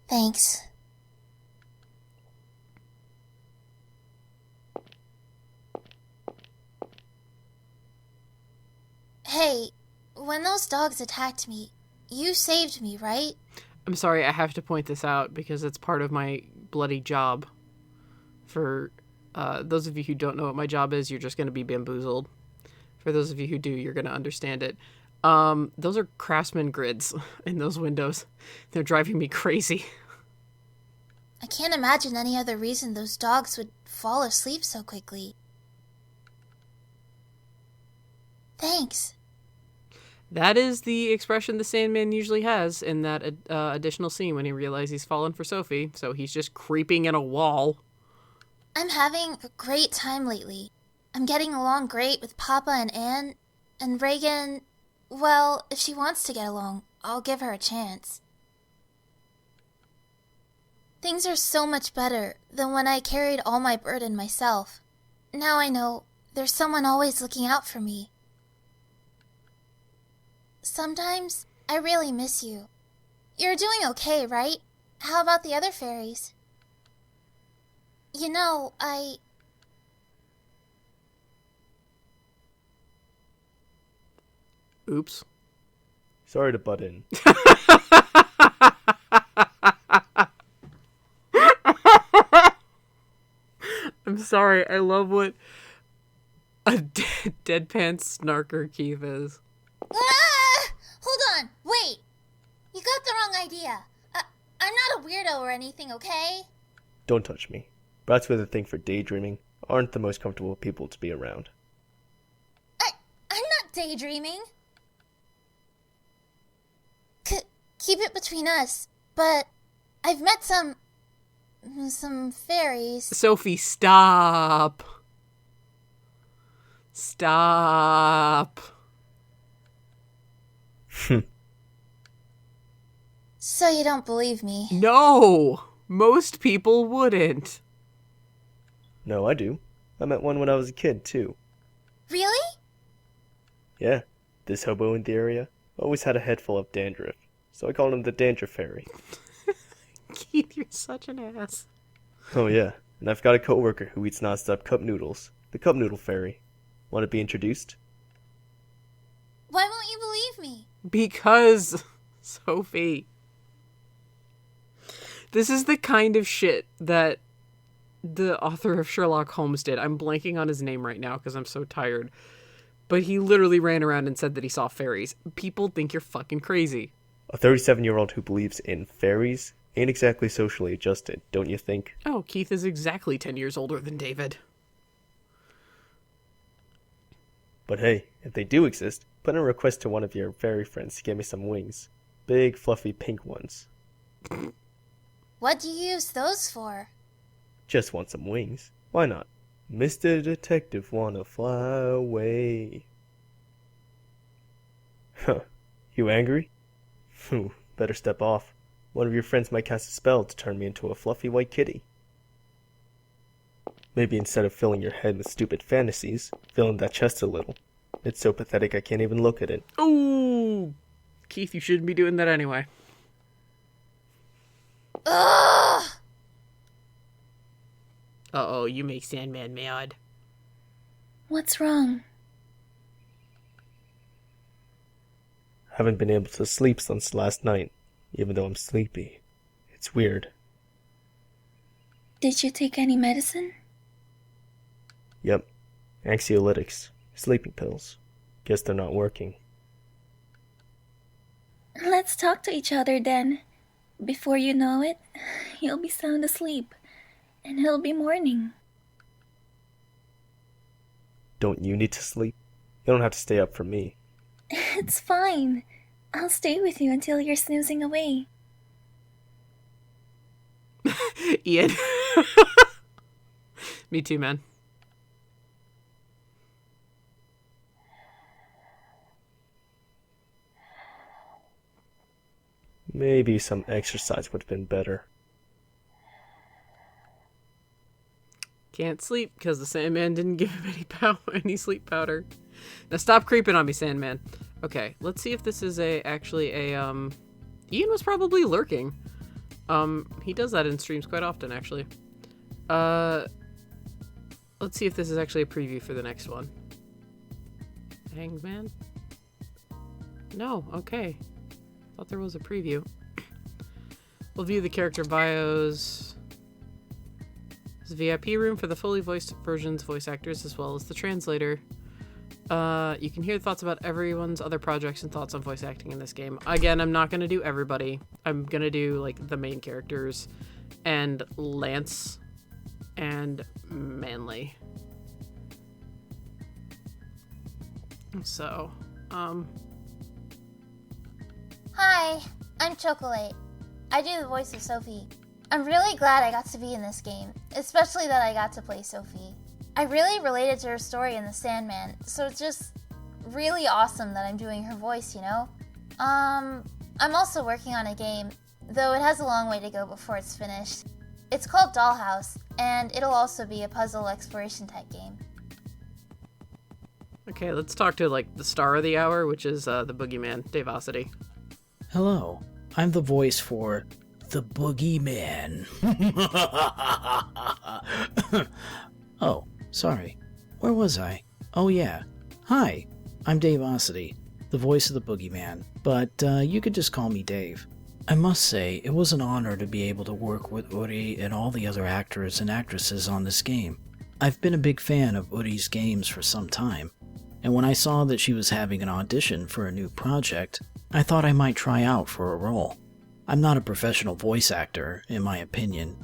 Thanks. Hey, when those dogs attacked me, you saved me, right? I'm sorry, I have to point this out because it's part of my bloody job. For those of you who don't know what my job is, you're just going to be bamboozled. For those of you who do, you're going to understand it. Those are Craftsman grids in those windows. They're driving me crazy. I can't imagine any other reason those dogs would fall asleep so quickly. Thanks. That is the expression the Sandman usually has in that additional scene when he realizes he's fallen for Sophie, so he's just creeping in a wall. I'm having a great time lately. I'm getting along great with Papa and Anne, and Reagan, well, if she wants to get along, I'll give her a chance. Things are so much better than when I carried all my burden myself. Now I know there's someone always looking out for me. Sometimes I really miss you. You're doing okay, right? How about the other fairies? You know, Oops. Sorry to butt in. I'm sorry. I love what a deadpan snarker Keith is. Ah! Hold on, wait! You got the wrong idea. I'm not a weirdo or anything, okay? Don't touch me. Brats with a thing for daydreaming aren't the most comfortable people to be around. I'm not daydreaming. Keep it between us, but I've met some fairies. Sophie, stop. Stop. So you don't believe me? No! Most people wouldn't. No, I do. I met one when I was a kid, too. Really? Yeah, this hobo in the area always had a head full of dandruff, so I called him the Dandruff Fairy. Keith, you're such an ass. Oh yeah, and I've got a coworker who eats non-stop cup noodles, the Cup Noodle Fairy. Want to be introduced? Why won't you believe me? Because, Sophie, this is the kind of shit that the author of Sherlock Holmes did. I'm blanking on his name right now because I'm so tired. But he literally ran around and said that he saw fairies. People think you're fucking crazy. A 37-year-old who believes in fairies ain't exactly socially adjusted, don't you think? Oh, Keith is exactly 10 years older than David. But hey, if they do exist, put in a request to one of your fairy friends to get me some wings. Big, fluffy, pink ones. What do you use those for? Just want some wings. Why not? Mr. Detective wanna fly away. Huh. You angry? Phew, better step off. One of your friends might cast a spell to turn me into a fluffy white kitty. Maybe instead of filling your head with stupid fantasies, fill in that chest a little. It's so pathetic I can't even look at it. Ooh! Keith, you shouldn't be doing that anyway. Ugh! Uh-oh, you make Sandman mad. What's wrong? Haven't been able to sleep since last night, even though I'm sleepy. It's weird. Did you take any medicine? Yep. Anxiolytics. Sleeping pills. Guess they're not working. Let's talk to each other then. Before you know it, you'll be sound asleep. And it'll be morning. Don't you need to sleep? You don't have to stay up for me. It's fine. I'll stay with you until you're snoozing away. Ian. Me too, man. Maybe some exercise would have been better. Can't sleep because the Sandman didn't give him any sleep powder. Now stop creeping on me, Sandman. Okay, let's see if this is actually a Ian was probably lurking. He does that in streams quite often, actually. Let's see if this is actually a preview for the next one. Hangman? No, okay. Thought there was a preview. We'll view the character bios. This is VIP room for the fully voiced versions, voice actors, as well as the translator. You can hear thoughts about everyone's other projects and thoughts on voice acting in this game. Again, I'm not going to do everybody. I'm going to do, like, the main characters and Lance and Manly. So, Hi, I'm Chocolate. I do the voice of Sophie. I'm really glad I got to be in this game, especially that I got to play Sophie. I really related to her story in The Sandman, so it's just really awesome that I'm doing her voice, you know? I'm also working on a game, though it has a long way to go before it's finished. It's called Dollhouse, and it'll also be a puzzle exploration type game. okay, let's talk to, like, the star of the hour, which is the Boogie Man, Davosity. Hello, I'm the voice for the Boogie Man. Oh, sorry. Where was I? Oh yeah. Hi, I'm Davosity, the voice of the Boogie Man, but you could just call me Dave. I must say, it was an honor to be able to work with Uri and all the other actors and actresses on this game. I've been a big fan of Uri's games for some time, and when I saw that she was having an audition for a new project, I thought I might try out for a role. I'm not a professional voice actor, in my opinion,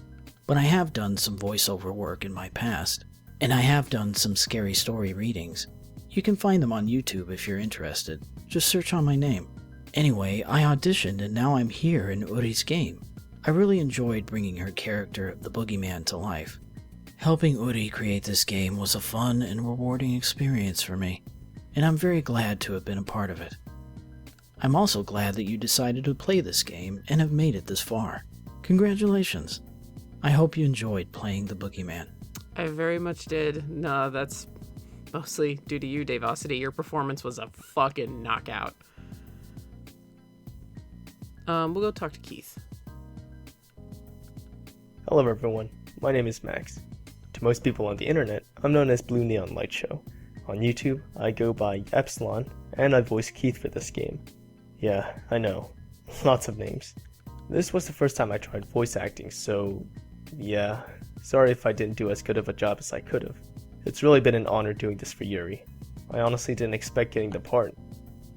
but I have done some voiceover work in my past, and I have done some scary story readings. You can find them on YouTube if you're interested. Just search on my name. Anyway, I auditioned and now I'm here in Uri's game. I really enjoyed bringing her character, the Boogie Man, to life. Helping Uri create this game was a fun and rewarding experience for me, and I'm very glad to have been a part of it. I'm also glad that you decided to play this game and have made it this far. Congratulations. I hope you enjoyed playing the Boogie Man. I very much did. No, that's mostly due to you, Davosity. Your performance was a fucking knockout. We'll go talk to Keith. Hello everyone, my name is Max. To most people on the internet, I'm known as Blue Neon Light Show. On YouTube, I go by Epsilon, and I voice Keith for this game. Yeah, I know, lots of names. This was the first time I tried voice acting, so yeah, sorry if I didn't do as good of a job as I could have. It's really been an honor doing this for Yuri. I honestly didn't expect getting the part.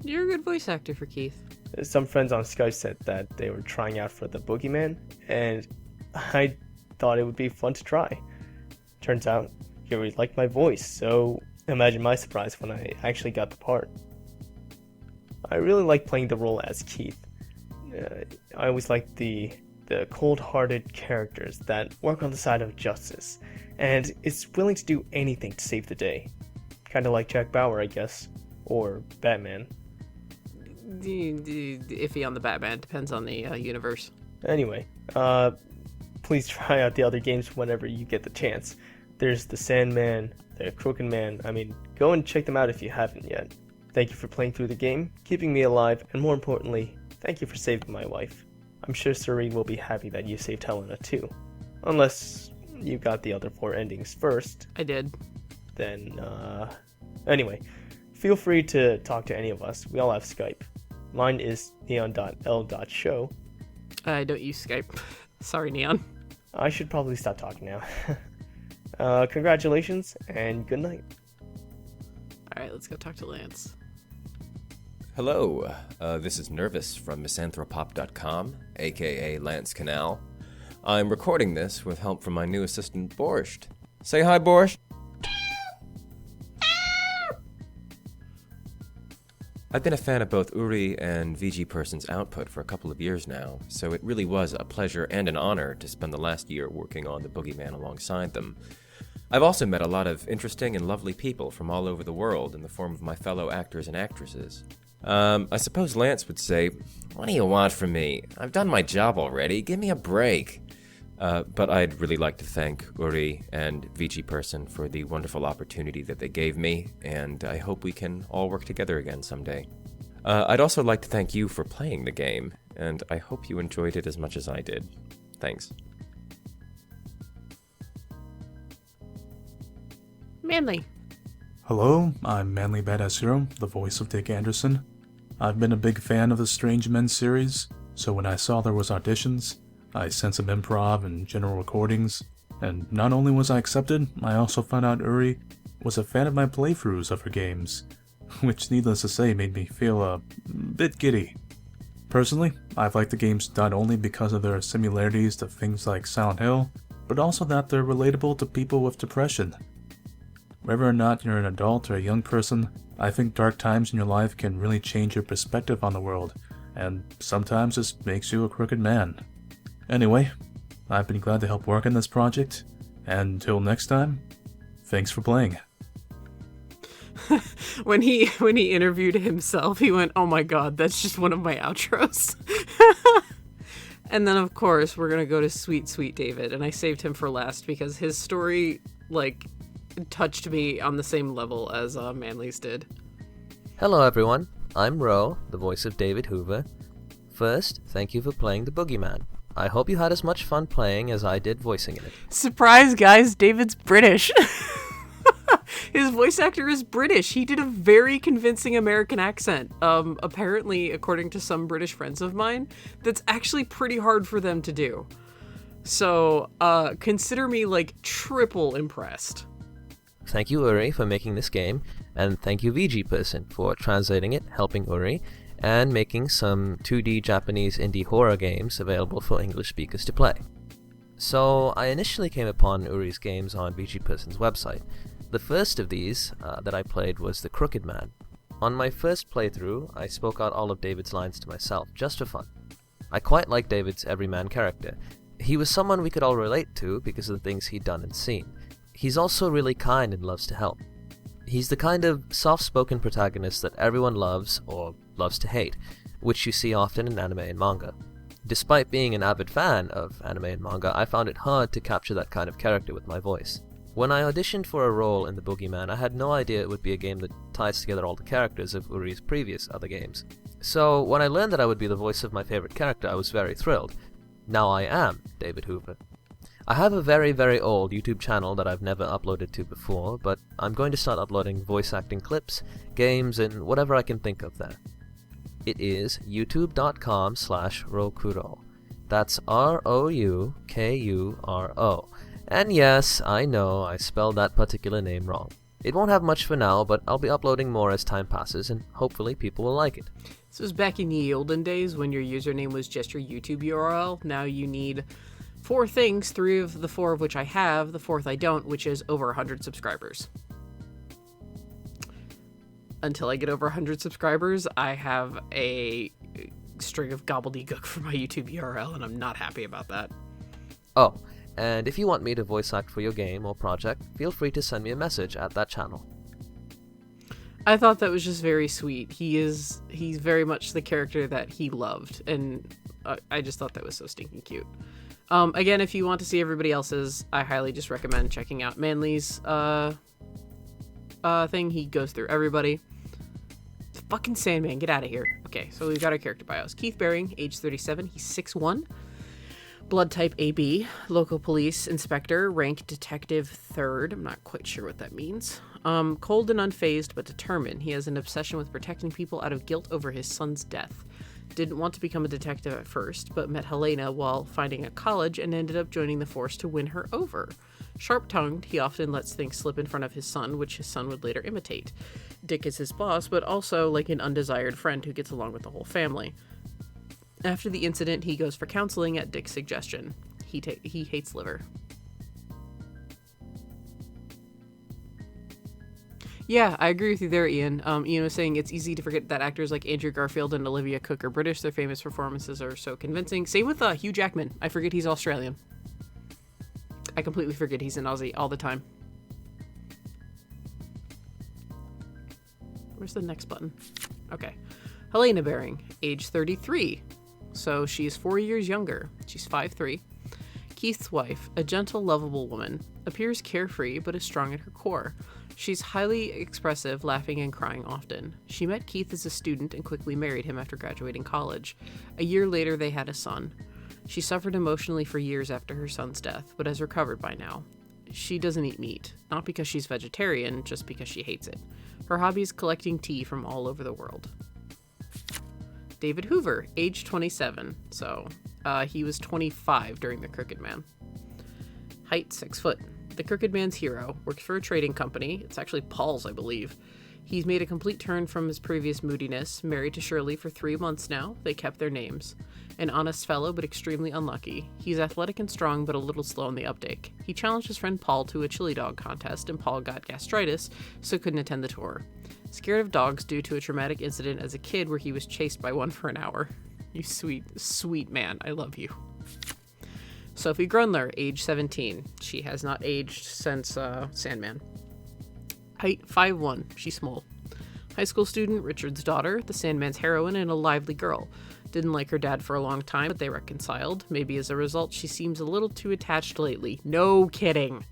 You're a good voice actor for Keith. Some friends on Skype said that they were trying out for the Boogie Man, and I thought it would be fun to try. Turns out, Yuri liked my voice, so imagine my surprise when I actually got the part. I really like playing the role as Keith. I always like the cold-hearted characters that work on the side of justice, and is willing to do anything to save the day. Kinda like Jack Bauer, I guess, or Batman. Iffy on the Batman, depends on the universe. Anyway, please try out the other games whenever you get the chance. There's the Sandman, the Crooked Man. I mean, go and check them out if you haven't yet. Thank you for playing through the game, keeping me alive, and more importantly, thank you for saving my wife. I'm sure Serene will be happy that you saved Helena too. Unless you got the other 4 endings first. I did. Then, anyway, feel free to talk to any of us. We all have Skype. Mine is neon.l.show. I don't use Skype. Sorry, Neon. I should probably stop talking now. Congratulations, and good night. Alright, let's go talk to Lance. Hello, this is Nervous from misanthropop.com, aka Lance Canal. I'm recording this with help from my new assistant, Borscht. Say hi, Borscht! I've been a fan of both Uri and VG Person's output for a couple of years now, so it really was a pleasure and an honor to spend the last year working on the Boogie Man alongside them. I've also met a lot of interesting and lovely people from all over the world in the form of my fellow actors and actresses. I suppose Lance would say, "What do you want from me? I've done my job already, give me a break." But I'd really like to thank Uri and VG Person for the wonderful opportunity that they gave me, and I hope we can all work together again someday. I'd also like to thank you for playing the game, and I hope you enjoyed it as much as I did. Thanks. Manly. Hello, I'm Manly Badass Hero, the voice of Dick Anderson. I've been a big fan of the Strange Men series, so when I saw there was auditions, I sent some improv and general recordings, and not only was I accepted, I also found out Uri was a fan of my playthroughs of her games, which needless to say made me feel a bit giddy. Personally, I've liked the games not only because of their similarities to things like Silent Hill, but also that they're relatable to people with depression. Whether or not you're an adult or a young person, I think dark times in your life can really change your perspective on the world, and sometimes this makes you a crooked man. Anyway, I've been glad to help work on this project, and until next time, thanks for playing. When he interviewed himself, he went, "Oh my god, that's just one of my outros." And then, of course, we're gonna go to Sweet Sweet David, and I saved him for last because his story, like, touched me on the same level as Manly's did. Hello everyone, I'm Ro, the voice of David Hoover. First, thank you for playing the Boogie Man. I hope you had as much fun playing as I did voicing in it. Surprise, guys, David's British. His voice actor is British. He did a very convincing American accent. Apparently, according to some British friends of mine, that's actually pretty hard for them to do. So, consider me, like, triple impressed. Thank you, Uri, for making this game, and thank you, VG Person, for translating it, helping Uri, and making some 2D Japanese indie horror games available for English speakers to play. So, I initially came upon Uri's games on VG Person's website. The first of these that I played was The Crooked Man. On my first playthrough, I spoke out all of David's lines to myself, just for fun. I quite like David's everyman character. He was someone we could all relate to because of the things he'd done and seen. He's also really kind and loves to help. He's the kind of soft-spoken protagonist that everyone loves or loves to hate, which you see often in anime and manga. Despite being an avid fan of anime and manga, I found it hard to capture that kind of character with my voice. When I auditioned for a role in The Boogie Man, I had no idea it would be a game that ties together all the characters of Uri's previous other games. So when I learned that I would be the voice of my favorite character, I was very thrilled. Now I am David Hoover. I have a very, very old YouTube channel that I've never uploaded to before, but I'm going to start uploading voice acting clips, games, and whatever I can think of there. It is youtube.com/Rokuro. That's ROUKURO. And yes, I know I spelled that particular name wrong. It won't have much for now, but I'll be uploading more as time passes, and hopefully people will like it. This was back in the olden days when your username was just your YouTube URL. Now you need 4 things, 3 of the 4 of which I have, the 4th I don't, which is over 100 subscribers. Until I get over 100 subscribers, I have a string of gobbledygook for my YouTube URL, and I'm not happy about that. Oh, and if you want me to voice act for your game or project, feel free to send me a message at that channel. I thought that was just very sweet. He's very much the character that he loved, and I just thought that was so stinking cute. Again, if you want to see everybody else's, I highly just recommend checking out Manly's thing. He goes through everybody. Fucking Sandman, get out of here. Okay, so we've got our character bios. Keith Baring, age 37, he's 6'1", blood type AB, local police inspector, rank detective 3rd. I'm not quite sure what that means. Cold and unfazed but determined. He has an obsession with protecting people out of guilt over his son's death. Didn't want to become a detective at first, but met Helena while finding at college and ended up joining the force to win her over. Sharp-tongued, he often lets things slip in front of his son, which his son would later imitate. Dick is his boss, but also like an undesired friend who gets along with the whole family. After the incident, he goes for counseling at Dick's suggestion. He hates liver. Yeah, I agree with you there, Ian. Ian was saying it's easy to forget that actors like Andrew Garfield and Olivia Cooke are British. Their famous performances are so convincing. Same with Hugh Jackman. I forget he's Australian. I completely forget he's an Aussie all the time. Where's the next button? Okay. Helena Baring, age 33. So she's 4 years younger. She's 5'3". Keith's wife, a gentle, lovable woman, appears carefree but is strong at her core. She's highly expressive, laughing and crying often. She met Keith as a student and quickly married him after graduating college. A year later, they had a son. She suffered emotionally for years after her son's death, but has recovered by now. She doesn't eat meat, not because she's vegetarian, just because she hates it. Her hobby is collecting tea from all over the world. David Hoover, age 27, so he was 25 during The Crooked Man. Height, 6 foot. The Crooked Man's hero, works for a trading company. It's actually Paul's, I believe. He's made a complete turn from his previous moodiness, married to Shirley for 3 months now. They kept their names. An honest fellow, but extremely unlucky. He's athletic and strong, but a little slow in the uptake. He challenged his friend Paul to a chili dog contest, and Paul got gastritis, so couldn't attend the tour. Scared of dogs due to a traumatic incident as a kid where he was chased by one for an hour. You sweet, sweet man. I love you. Sophie Grundler, age 17. She has not aged since Sandman. Height 5'1". She's small. High school student, Richard's daughter, the Sandman's heroine, and a lively girl. Didn't like her dad for a long time, but they reconciled. Maybe as a result, she seems a little too attached lately. No kidding.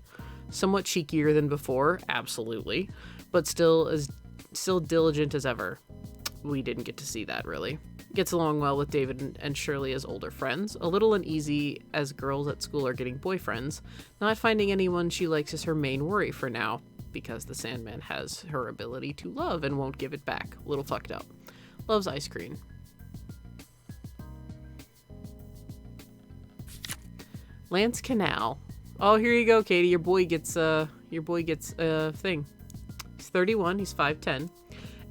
Somewhat cheekier than before, absolutely, but still diligent as ever. We didn't get to see that, really. Gets along well with David and Shirley as older friends. A little uneasy as girls at school are getting boyfriends. Not finding anyone she likes is her main worry for now, because the Sandman has her ability to love and won't give it back. A little fucked up. Loves ice cream. Lance Canal. Oh, here you go, Katie. Your boy gets a thing. He's 31. He's 5'10".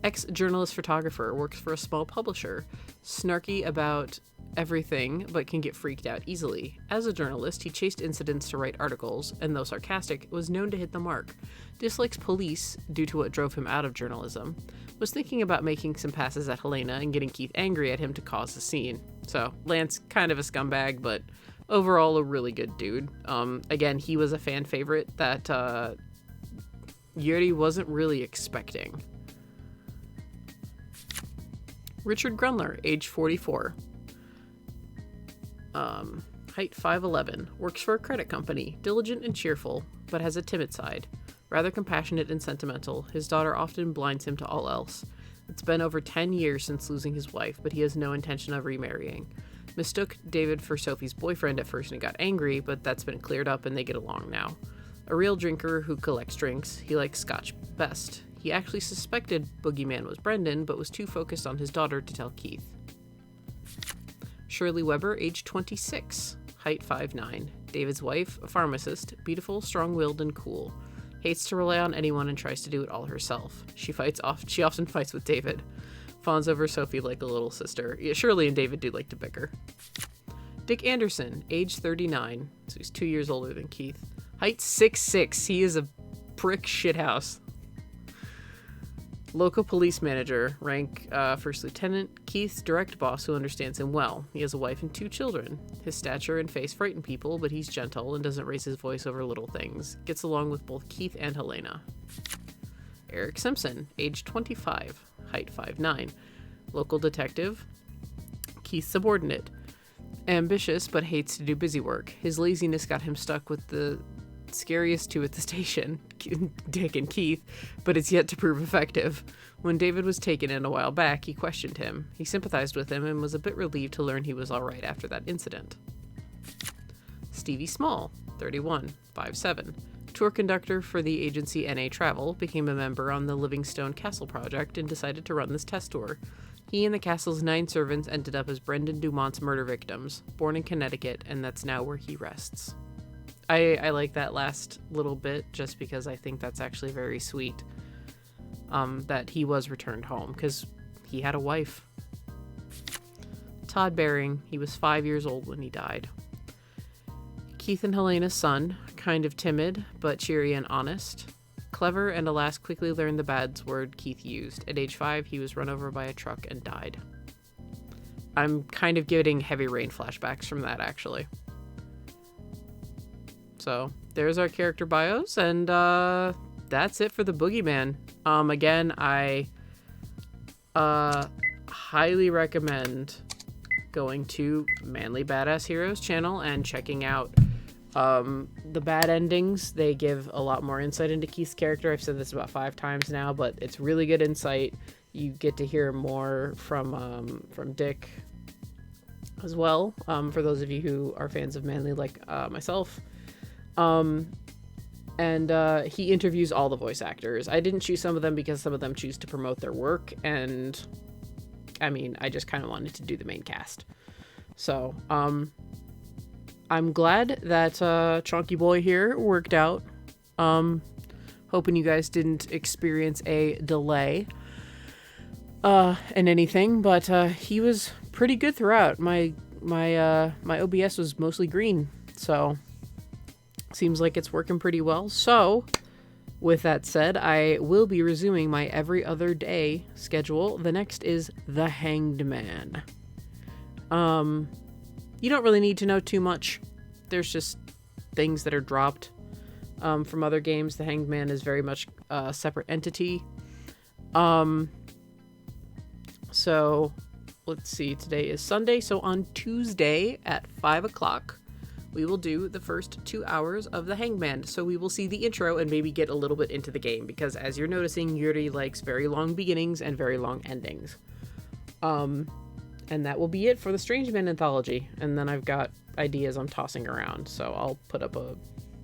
Ex-journalist photographer, works for a small publisher. Snarky about everything, but can get freaked out easily. As a journalist, he chased incidents to write articles, and though sarcastic, was known to hit the mark. Dislikes police due to what drove him out of journalism. Was thinking about making some passes at Helena and getting Keith angry at him to cause a scene. So, Lance, kind of a scumbag, but overall a really good dude. Again, he was a fan favorite that Yuri wasn't really expecting. Richard Grundler, age 44. Height 5'11", works for a credit company, diligent and cheerful, but has a timid side. Rather compassionate and sentimental, his daughter often blinds him to all else. It's been over 10 years since losing his wife, but he has no intention of remarrying. Mistook David for Sophie's boyfriend at first and got angry, but that's been cleared up and they get along now. A real drinker who collects drinks, he likes scotch best. He actually suspected Boogie Man was Brendan, but was too focused on his daughter to tell Keith. Shirley Weber, age 26, height 5'9". David's wife, a pharmacist, beautiful, strong-willed, and cool. Hates to rely on anyone and tries to do it all herself. She often fights with David. Fawns over Sophie like a little sister. Yeah, Shirley and David do like to bicker. Dick Anderson, age 39, so he's 2 years older than Keith. Height 6'6". He is a prick shithouse. Local police manager, rank first lieutenant. Keith's direct boss who understands him well. He has a wife and 2 children. His stature and face frighten people, but he's gentle and doesn't raise his voice over little things. Gets along with both Keith and Helena. Eric Simpson, age 25, height 5'9". Local detective. Keith's subordinate. Ambitious, but hates to do busy work. His laziness got him stuck with the scariest two at the station, Dick and Keith, but it's yet to prove effective. When David was taken in a while back, he questioned him. He sympathized with him and was a bit relieved to learn he was alright after that incident. Stevie Small, 31, 5'7". Tour conductor for the agency NA Travel, became a member on the Livingstone Castle project and decided to run this test tour. He and the castle's 9 servants ended up as Brendan Dumont's murder victims, born in Connecticut, and that's now where he rests. I like that last little bit just because I think that's actually very sweet, that he was returned home, because he had a wife. Todd Baring, he was 5 years old when he died. Keith and Helena's son, kind of timid, but cheery and honest. Clever, and alas quickly learned the bad word Keith used. At age 5, he was run over by a truck and died. I'm kind of getting Heavy Rain flashbacks from that, actually. So, there's our character bios, and that's it for the Boogie Man. Again, I highly recommend going to Manly Badass Heroes channel and checking out the bad endings. They give a lot more insight into Keith's character. I've said this about 5 times now, but it's really good insight. You get to hear more from Dick as well, for those of you who are fans of Manly like myself. And he interviews all the voice actors. I didn't choose some of them because some of them choose to promote their work, and I mean, I just kind of wanted to do the main cast. So, I'm glad that Chonky Boy here worked out Hoping you guys didn't experience a delay in anything, but he was pretty good throughout. My OBS was mostly green, so seems like it's working pretty well. So with that said, I will be resuming my every other day schedule. The next is The Hanged Man. You don't really need to know too much. There's just things that are dropped from other games. The Hanged Man is very much a separate entity. So let's see, today is Sunday, so on Tuesday at 5 o'clock we will do the first 2 hours of The Hanged Man. So we will see the intro and maybe get a little bit into the game, because as you're noticing, Yuri likes very long beginnings and very long endings. And that will be it for the Strange Man anthology. And then I've got ideas I'm tossing around, so I'll put up a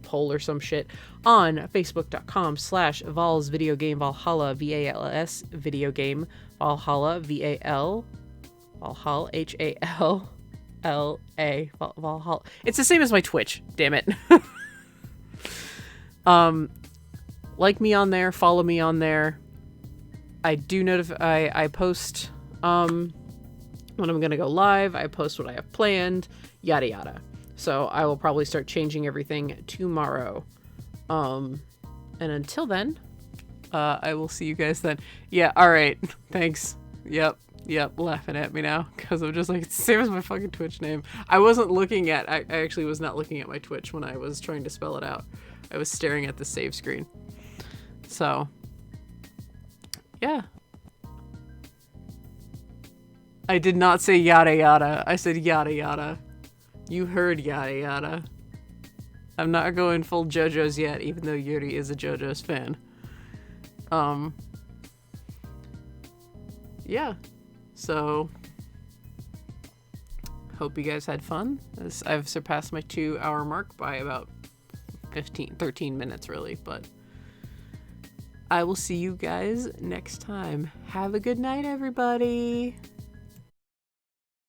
poll or some shit on facebook.com/Val's Video Game Valhalla, VALS Video Game Valhalla, VAL Valhalla, HALLA Valhalla. It's the same as my Twitch, damn it. Like me on there, follow me on there. I do notify, I post when I'm gonna go live, I post what I have planned, yada yada. So I will probably start changing everything tomorrow. And until then, I will see you guys then. Yeah, alright. Thanks. Yep, laughing at me now, because I'm just like, it's the same as my fucking Twitch name. I actually was not looking at my Twitch when I was trying to spell it out. I was staring at the save screen. So, yeah. I did not say yada yada. I said yada yada. You heard yada yada. I'm not going full JoJo's yet, even though Yuri is a JoJo's fan. Yeah. So, hope you guys had fun. I've surpassed my 2-hour mark by about 13 minutes really, but I will see you guys next time. Have a good night, everybody.